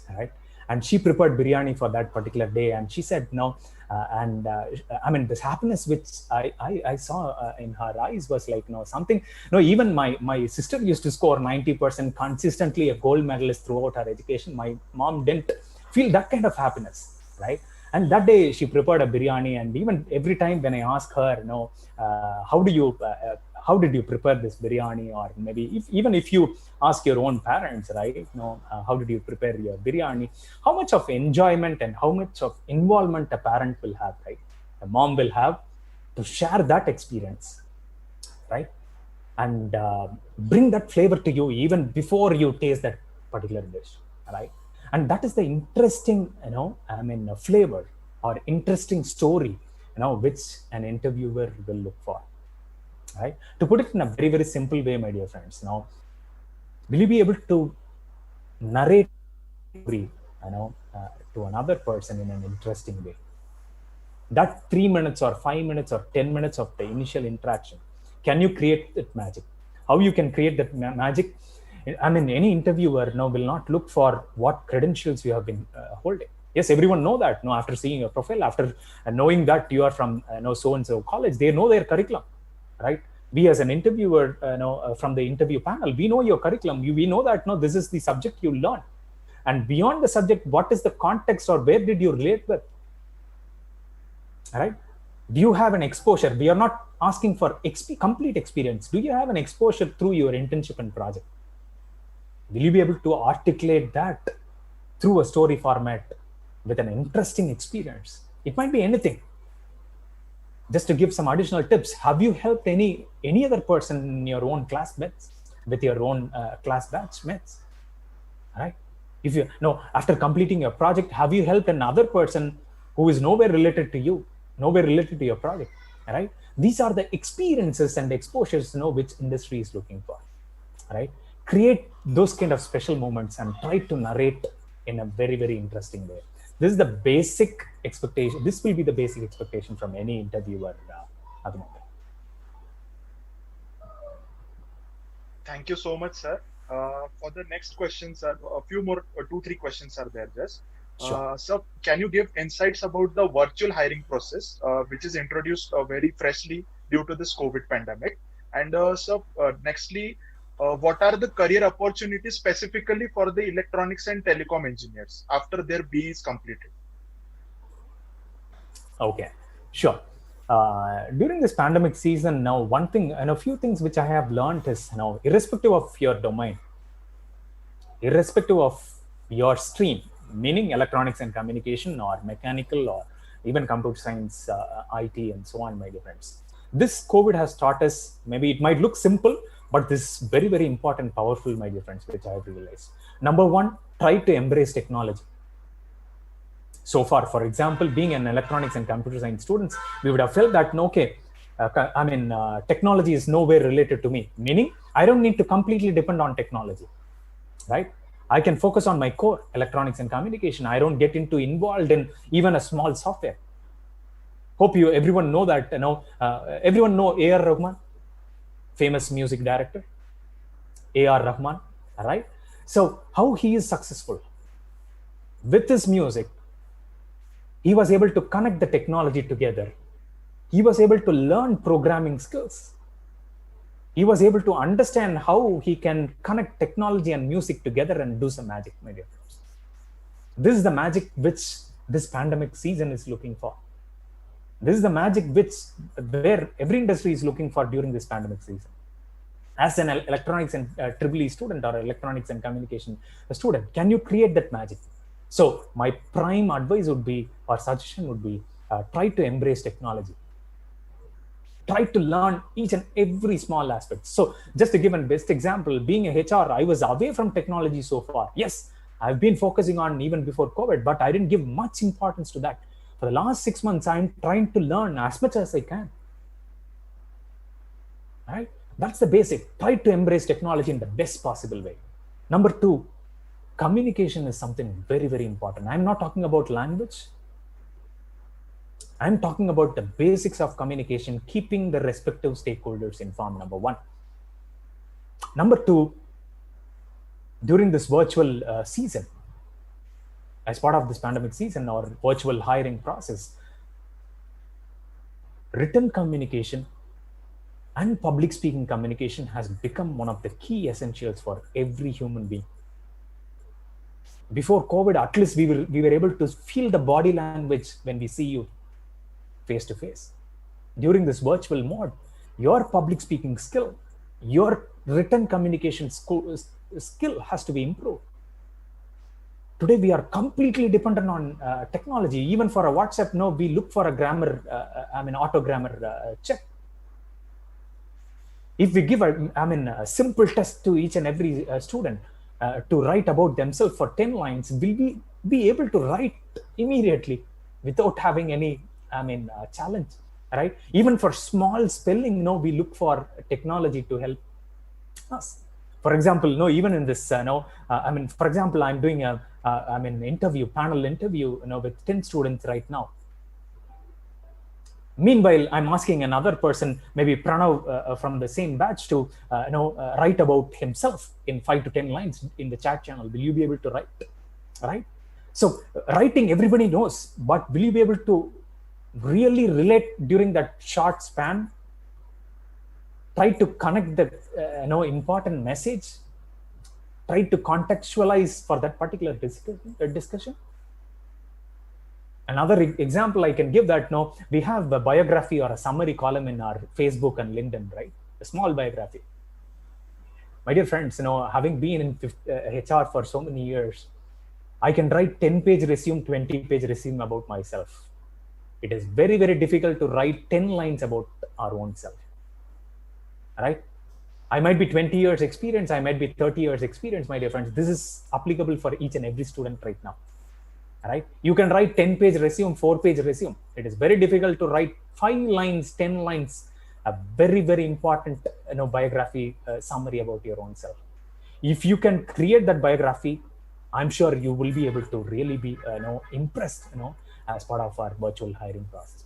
right? And she prepared biryani for that particular day, and she said, this happiness which I saw in her eyes was like, something. Even my sister used to score 90% consistently, a gold medalist throughout her education. My mom didn't feel that kind of happiness, right? And that day she prepared a biryani, and even every time when I ask her, how did you prepare this biryani? Or maybe even if you ask your own parents, right? How did you prepare your biryani? How much of enjoyment and how much of involvement a parent will have, right? A mom will have to share that experience, right? And bring that flavor to you even before you taste that particular dish, right? And that is the interesting, flavor or interesting story, which an interviewer will look for, right? To put it in a very, very simple way, my dear friends, now, will you be able to narrate to another person in an interesting way? That 3 minutes or 5 minutes or 10 minutes of the initial interaction, can you create that magic? How you can create that magic? I mean, any interviewer will not look for what credentials you have been holding. Yes, everyone know that. After seeing your profile, after knowing that you are from so and so college, they know their curriculum, right? We as an interviewer, from the interview panel, we know your curriculum. We know that this is the subject you learn, and beyond the subject, what is the context or where did you relate with? Right? Do you have an exposure? We are not asking for complete experience. Do you have an exposure through your internship and project? Will you be able to articulate that through a story format with an interesting experience? It might be anything. Just to give some additional tips, have you helped any other person in your own classmates, with your own class batch mates? Right? If you after completing your project, have you helped another person who is nowhere related to you, nowhere related to your project? Right? These are the experiences and exposures which industry is looking for. Right? Create those kind of special moments and try to narrate in a very, very interesting way. This is the basic expectation. This will be the basic expectation from any interviewer. Thank you so much, sir. For the next questions, a few more, 2-3 questions are there just. Sure. So can you give insights about the virtual hiring process, which is introduced very freshly due to this COVID pandemic? And nextly, what are the career opportunities specifically for the electronics and telecom engineers after their BE is completed? Okay, sure. During this pandemic season, now one thing and a few things which I have learned is irrespective of your domain, irrespective of your stream, meaning electronics and communication or mechanical or even computer science, IT and so on, my dear friends. This COVID has taught us, maybe it might look simple, but this is very, very important, powerful, my dear friends, which I have realized. Number one, try to embrace technology. So far, for example, being an electronics and computer science students, we would have felt that, technology is nowhere related to me, meaning I don't need to completely depend on technology, right? I can focus on my core, electronics and communication. I don't get involved in even a small software. Hope everyone know that, everyone know A.R. Rahman, famous music director, A.R. Rahman, right? So how he is successful with his music, he was able to connect the technology together. He was able to learn programming skills. He was able to understand how he can connect technology and music together and do some magic, my dear friends. This is the magic which this pandemic season is looking for. This is the magic where every industry is looking for during this pandemic season. As an electronics and EEE student or electronics and communication student, can you create that magic? So my prime advice would be, or suggestion would be, try to embrace technology. Try to learn each and every small aspect. So just to give a best example, being a HR, I was away from technology so far. Yes, I've been focusing on even before COVID, but I didn't give much importance to that. For the last 6 months, I'm trying to learn as much as I can. Right? That's the basic. Try to embrace technology in the best possible way. Number two, communication is something very, very important. I'm not talking about language. I'm talking about the basics of communication, keeping the respective stakeholders informed, number one. Number two, during this virtual season, as part of this pandemic season or virtual hiring process, written communication and public speaking communication has become one of the key essentials for every human being. Before COVID, at least we were able to feel the body language when we see you face to face. During this virtual mode, your public speaking skill, your written communication skill has to be improved. Today, we are completely dependent on technology. Even for a WhatsApp, we look for a grammar, auto grammar check. If we give a simple test to each and every student, to write about themselves for 10 lines will be able to write immediately without having any challenge, right? Even for small spelling, we look for technology to help us. For example, even in this, for example, I'm doing a panel interview, with 10 students right now. Meanwhile, I'm asking another person, maybe Pranav from the same batch, to write about himself in 5 to 10 lines in the chat channel. Will you be able to write? Right? So writing, everybody knows, but will you be able to really relate during that short span? Try to connect the important message. Try to contextualize for that particular discussion. Another example I can give that, we have a biography or a summary column in our Facebook and LinkedIn, right? A small biography. My dear friends, having been in HR for so many years, I can write 10-page resume, 20-page resume about myself. It is very, very difficult to write 10 lines about our own self, right? I might be 20 years experience, I might be 30 years experience, my dear friends. This is applicable for each and every student right now. Right? You can write 10-page resume, 4-page resume. It is very difficult to write 5 lines, 10 lines, a very, very important biography summary about your own self. If you can create that biography, I'm sure you will be able to really be impressed as part of our virtual hiring process.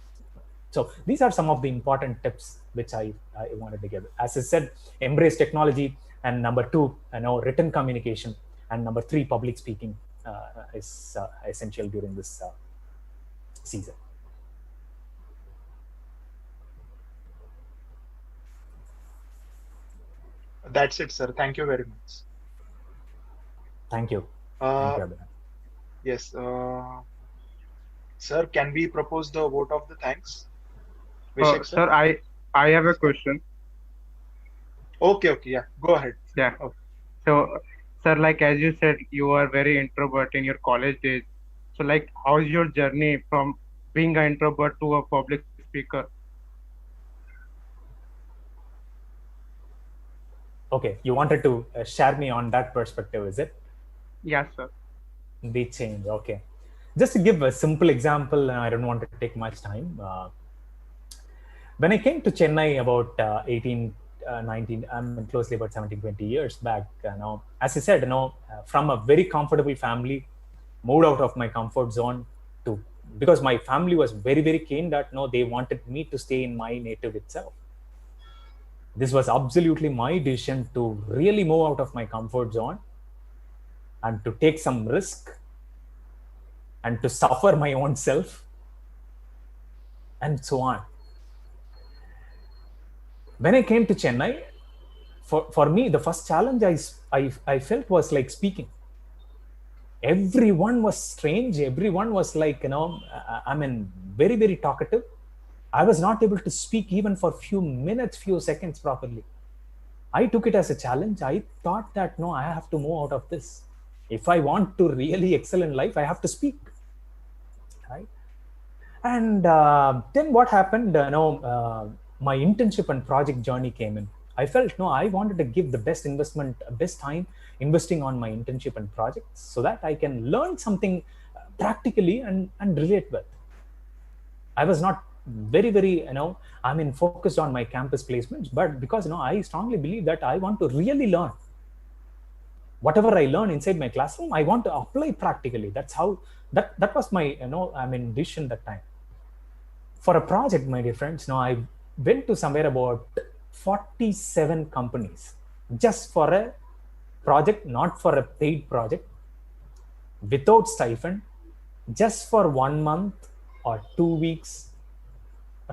So these are some of the important tips which I wanted to give. As I said, embrace technology, and number 2, written communication, and number 3, public speaking is essential during this season. That's it, sir. Thank you very much. Thank you. Yes. Sir, can we propose the vote of the thanks? Sir, I have a question. Okay. Yeah. Go ahead. Yeah. Okay. So, sir, like as you said, you are very introvert in your college days. So, like, how is your journey from being an introvert to a public speaker? Okay, you wanted to share me on that perspective, is it? Yes, sir. The change. Okay. Just to give a simple example, I don't want to take much time. When I came to Chennai about 19, closely about 17, 20 years back, as I said, from a very comfortable family, moved out of my comfort zone because my family was very, very keen that they wanted me to stay in my native itself. This was absolutely my decision to really move out of my comfort zone and to take some risk and to suffer my own self and so on. When I came to Chennai, for me, the first challenge I felt was like speaking. Everyone was strange. Everyone was like, very, very talkative. I was not able to speak even for few minutes, few seconds properly. I took it as a challenge. I thought that, I have to move out of this. If I want to really excel in life, I have to speak, right? And then what happened, my internship and project journey came in. I felt, I wanted to give the best time investing on my internship and projects so that I can learn something practically and relate with. I was not very, very, focused on my campus placements, but because, I strongly believe that I want to really learn. Whatever I learn inside my classroom, I want to apply practically. That's how, that was my, vision that time. For a project, my dear friends, I went to somewhere about 47 companies just for a project, not for a paid project, without stipend, just for 1 month or 2 weeks,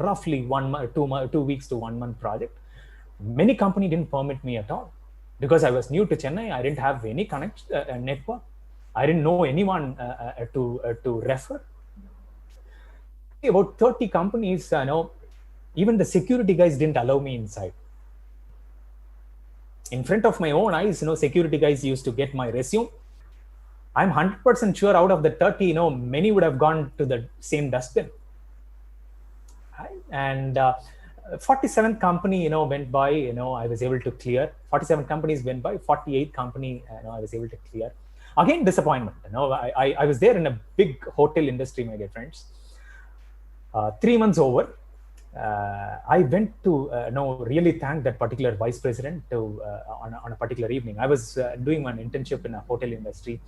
roughly 2 weeks to 1 month project. Many companies didn't permit me at all because I was new to Chennai. I didn't have any network. I didn't know anyone to refer. About 30 companies, even the security guys didn't allow me inside. In front of my own eyes, security guys used to get my resume. I'm 100% sure out of the 30, many would have gone to the same dustbin. Right? And 47th company, went by. I was able to clear. 47 companies went by. 48th company, I was able to clear. Again, disappointment. I was there in a big hotel industry, my dear friends. 3 months over. I went to really thank that particular vice president on a particular evening. I was doing one internship in a hotel industry.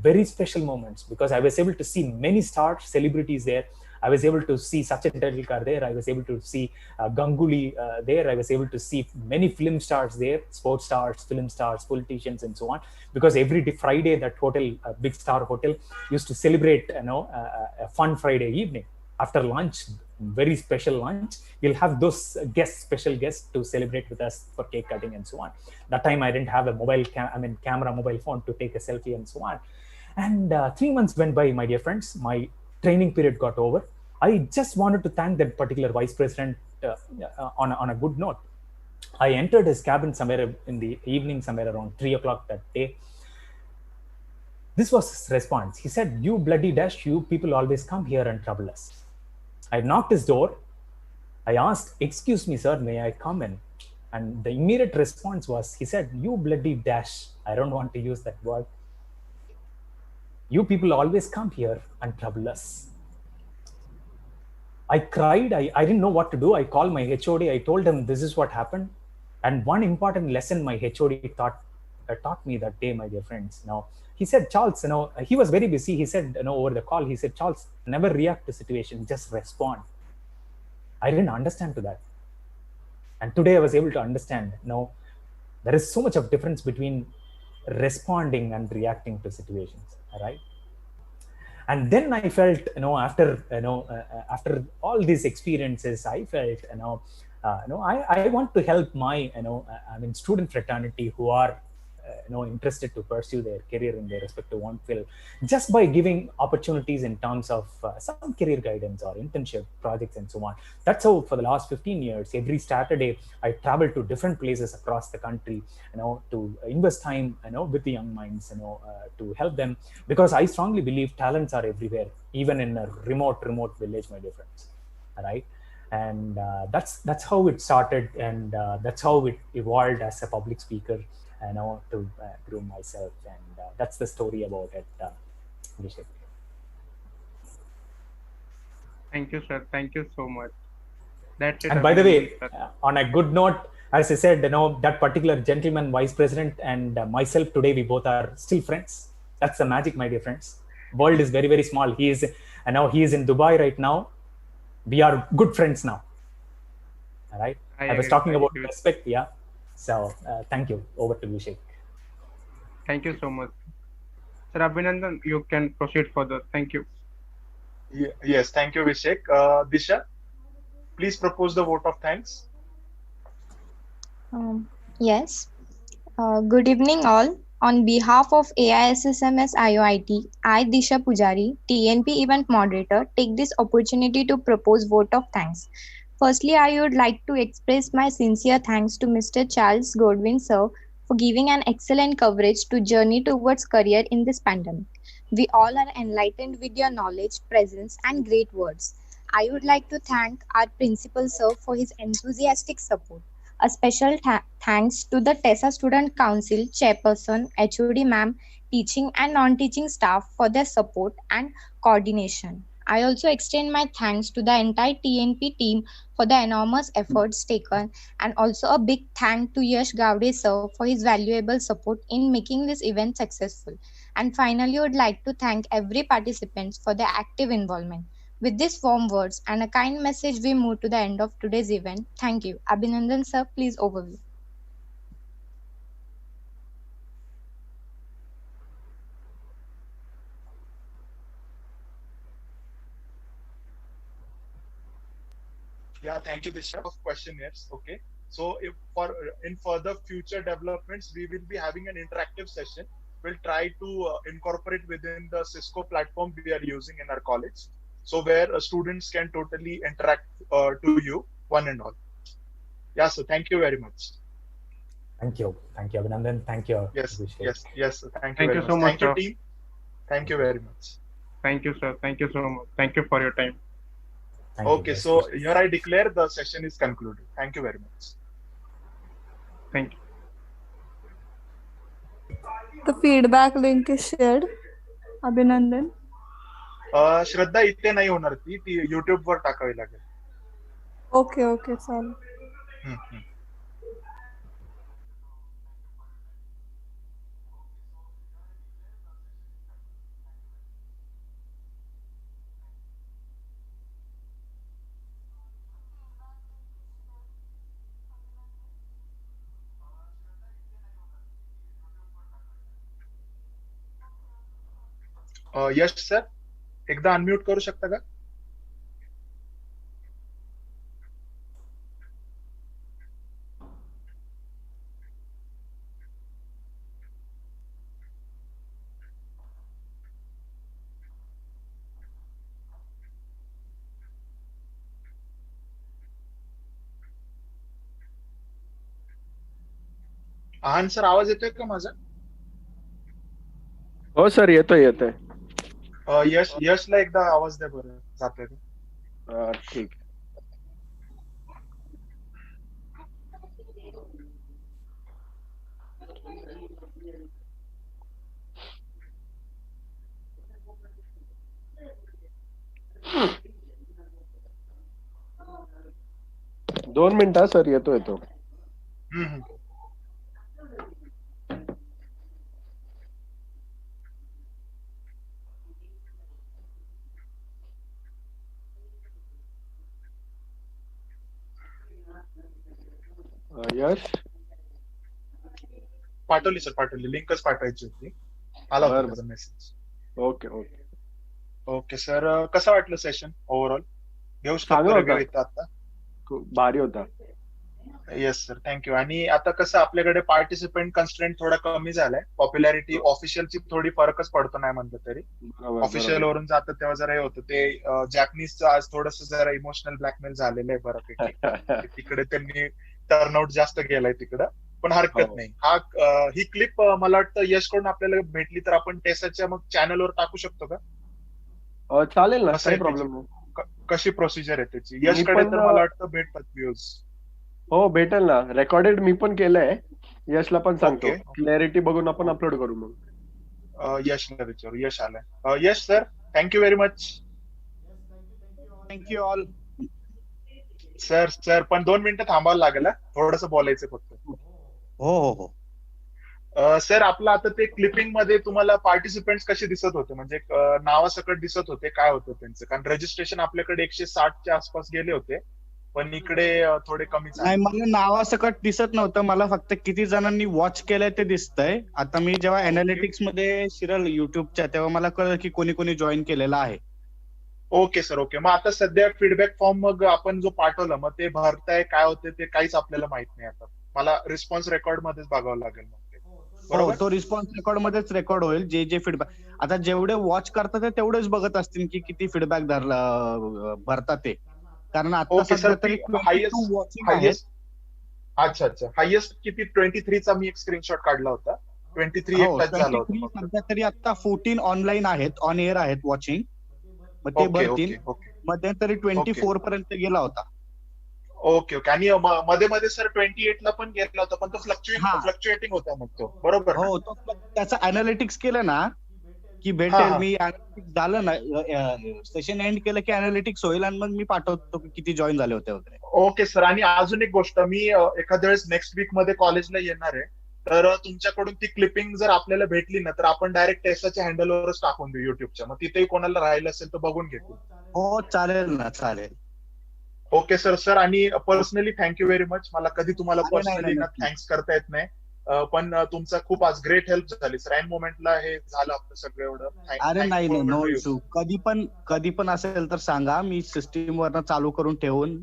Very special moments because I was able to see many stars, celebrities there. I was able to see Sachin Tendulkar there. I was able to see Ganguly there. I was able to see many film stars there, sports stars, film stars, politicians, and so on. Because every Friday, that hotel, Big Star Hotel, used to celebrate, a fun Friday evening. After lunch, very special lunch, we'll have those special guests to celebrate with us for cake cutting and so on. That time I didn't have a mobile phone to take a selfie and so on. And 3 months went by, my dear friends. My training period got over. I just wanted to thank that particular vice president on a good note. I entered his cabin somewhere in the evening, somewhere around 3 o'clock that day. This was his response. He said, "You bloody dash, you people always come here and trouble us." I knocked his door. I asked, "Excuse me, sir, may I come in?" And the immediate response was, he said, "You bloody dash." I don't want to use that word. "You people always come here and trouble us." I cried. I didn't know what to do. I called my HOD. I told him this is what happened. And one important lesson my HOD taught me that day, my dear friends. Now, he said, "Charles, he was very busy." He said, over the call, he said, "Charles, never react to situation, just respond." I didn't understand to that. And today I was able to understand, there is so much of difference between responding and reacting to situations, right? And then I felt, after all these experiences, I felt, I want to help my, student fraternity who are, interested to pursue their career in their respective field, just by giving opportunities in terms of some career guidance or internship projects and so on. That's how for the last 15 years, every Saturday, I travel to different places across the country, to invest time, with the young minds, to help them, because I strongly believe talents are everywhere, even in a remote village, my dear friends, right? And that's how it started, and that's how it evolved as a public speaker, to groom myself, and that's the story about it, Abhishek. Thank you, sir. Thank you so much. That's it. And by the way, on a good note, as I said, that particular gentleman, vice president, and myself today, we both are still friends. That's the magic, my dear friends. World is very, very small. He is in Dubai right now. We are good friends now. All right. I was talking about respect. Yeah. So thank you. Over to Abhishek. Thank you so much. Sir Abhinandan, you can proceed further. Thank you. Yes, thank you, Abhishek. Disha, please propose the vote of thanks. Yes. Good evening, all. On behalf of AISSMS IOIT, I, Disha Pujari, TNP event moderator, take this opportunity to propose vote of thanks. Firstly, I would like to express my sincere thanks to Mr. Charles Godwin, sir, for giving an excellent coverage to journey towards career in this pandemic. We all are enlightened with your knowledge, presence, and great words. I would like to thank our principal, sir, for his enthusiastic support. A special thanks to the TESA Student Council Chairperson, HOD Ma'am, teaching and non-teaching staff for their support and coordination. I also extend my thanks to the entire TNP team for the enormous efforts taken, and also a big thank to Yash Gowde sir for his valuable support in making this event successful. And finally, I would like to thank every participant for their active involvement. With these warm words and a kind message, we move to the end of today's event. Thank you. Abhinandan sir, please overview. Yeah, thank you, Disha. Of questionnaires. Okay. So in further future developments, we will be having an interactive session. We'll try to incorporate within the Cisco platform we are using in our college. So where students can totally interact to you, one and all. Yeah, so thank you very much. Thank you, Abhinandan. Thank you. Yes, Abhishek. yes. Thank you very much. So much, Thank you, sir. team. Thank you very much. Thank you, sir. Thank you so much. Thank you for your time. Thank you. Okay, Best so wishes. here I declare the session is concluded. Thank you very much. Thank you. The feedback link is shared. Abhinandan. श्रद्धा इथे नाही होणार, ती YouTube वर टाकावी लागेल. Okay, okay, चालेल. हम्म, हम्म. यश sir, एकदा unmute करू शकता का? आहान सर, आवाज येतोय का माझा? हो सर, येतोय. यशला एकदा आवाज द्या बरं, जातोय का? ठीक. दोन मिनिटं सर, येतो. हम्म, हम्म. यश पाठवली सर, पाठवली. लिंकच पाठवायची होती. आला होता बरं. त्याचा मेसेज. ओके. ओके सर, कसं वाटलं सेशन ओव्हरऑल? घेऊ चांगलं शकतो होतं. review इथं आता? खूप भारी होता. Yes sir, thank you. आणि आता कसं आपल्याकडे पार्टिसिपेंट कन्स्ट्रेंट थोडा कमी झालाय. पॉप्युलॅरिटी ऑफिशियलची थोडी फरकच पडतो, नाही म्हणलं तरी. ऑफिशियल वरून जातं तेव्हा जरा हे होतं. ते जॅपनीजचं आज थोडस जरा इमोशनल ब्लॅकमेल झालेलं आहे बऱ्यापैकी. तिकडे त्यांनी टर्नआउट जास्त केलाय तिकडं, पण हरकत हो. नाही. ही क्लिप मला वाटतं यशकडून आपल्याला भेटली तर आपण टेसाच्या मग चॅनलवर टाकू शकतो का? चालेल ना, कसं काही आहे प्रॉब्लेम नाही. कशी प्रोसिजर आहे त्याची? यशकडे पण, तर मला वाटतं भेटतात व्ह्यूज. हो, भेटेल ना. रेकॉर्डेड मी पण केलंय. यशला पण सांगतो. Okay. क्लॅरिटी बघून आपण अपलोड करू मग. यशला विचारू. यश आलाय. Yash sir, thank you very much. Thank you all. Sir पण 2 मिनिटं थांबावं लागेल. थोडस बोलायचं फक्त. हो. सर, आपलं आता ते क्लिपिंग मध्ये तुम्हाला पार्टिसिपेंट्स कसे दिसत होते? म्हणजे नावासकट दिसत होते, काय होतं त्यांचं? कारण रजिस्ट्रेशन आपल्याकडे 160च्या आसपास गेले होते, पण इकडे थोडे कमी नाही, मला नावासकट दिसत नव्हतं. मला फक्त किती जणांनी वॉच केलंय ते दिसतंय. आता मी जेव्हा अनालिटिक्स मध्ये शिरल युट्यूबच्या, तेव्हा मला कळलं की कोणी कोणी जॉईन केलेलं आहे. Okay sir, okay. मग आता सध्या फीडबॅक फॉर्म मग आपण जो पाठवला, मग ते भरताय काय होते ते काहीच आपल्याला माहित नाही. आता मला रिस्पॉन्स रेकॉर्ड मध्येच बघावं लागेल मग ते. हो, बरोबर? तो रिस्पॉन्स रेकॉर्ड मध्येच रेकॉर्ड होईल. जे फीडबॅक आता जेवढे वॉच करतात ते तेवढेच बघत असतील की किती फीडबॅक भरतात ते. कारण आता ओके सध्या सर, तरी 22 वॉचिंग आहेत. हायेस्ट. अच्छा. हायेस्ट किती? 23चा मी एक स्क्रीनशॉट काढला होता. 23 हो, एकटाच झाला 23 होता. सध्या तरी आता 14 ऑनलाईन आहेत, ऑन एअर आहेत वॉचिंग. मग ते भरतील. ओके. मध्यंतरी 24 पर्यंत गेला होता. ओके. आणि मध्ये सर 28ला पण गेला होता, पण तो फ्लक्च्युएटिंग होता मग तो. बरोबर ना? हो, तो त्याचं अनालिटिक्स केलं ना की हा, भेटेल. हा. मी अनालिटिक्स झालं ना, सेशन एंड केलं की अनालिटिक्स होईल आणि मग मी पाठवतो की किती जॉईन झाले होते वगैरे. Okay sir. आणि अजून एक गोष्ट, मी एखाद्या वेळेस नेक्स्ट वीक मध्ये कॉलेजला येणार आहे, तर तुमच्याकडून ती क्लिपिंग जर आपल्याला भेटली ना, तर आपण डायरेक्ट टेसाच्या हँडलवरच टाकून देऊ युट्यूबच्या. मग तिथेही कोणाला राहिलं असेल तर बघून घेतील. हो, चालेल ना, चालेल. Okay sir. आणि पर्सनली थँक्यू व्हेरी मच. मला कधी तुम्हाला नाही, पर्सनली ना नक्की. थँक्स करता येत नाही, पण तुमचा खूप आज ग्रेट हेल्प झाली सर. ऐन मोमेंटला हे झालं आपलं सगळं एवढं. अरे नाही, नो इश्यू. कधी पण असेल तर सांगा. मी सिस्टीम वरनं चालू करून ठेवून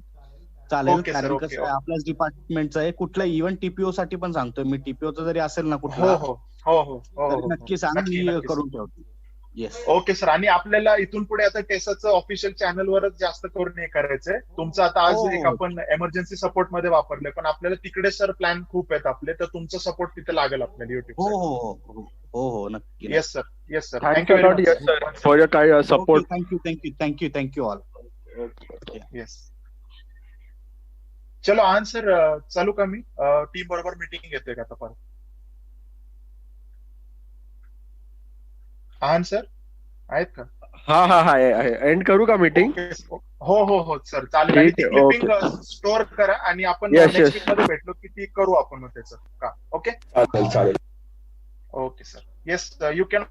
चालेल. ओके सर, कारण ओके, कसं आहे, आपल्याच डिपार्टमेंटचं आहे. कुठलं इव्हन टीपीओ साठी पण सांगतोय मी. टीपीओचं जरी असेल ना कुठला, तर नक्की सांग, मी करून ठेवतो. येस. Okay sir. आणि आपल्याला इथून पुढे आता टेसाचं ऑफिशियल चॅनलवरच जास्त करून हे करायचंय. तुमचं आता आज एक आपण एमर्जन्सी सपोर्ट मध्ये वापरलंय, पण आपल्याला तिकडे सर प्लॅन खूप आहेत आपले, तर तुमचा सपोर्ट तिथे लागेल आपल्याला युट्यूब. हो, नक्की. Yes sir. Thank you lot, yes sir, for your काय सपोर्ट. Thank you all. येस. चलो आहान सर, चालू का मी? टीम बरोबर मीटिंग घेतोय का आता परत? आहान सर आहेत का? हा एंड करू का मीटिंग? हो सर चालेल. आणि ती ठीक आहे, क्लिपिंग स्टोअर करा आणि आपण Yes, नेक्स्ट yes. वीक मध्ये भेटलो की ती करू आपण मग त्याचं का. ओके चालेल. Okay sir. Yes, you can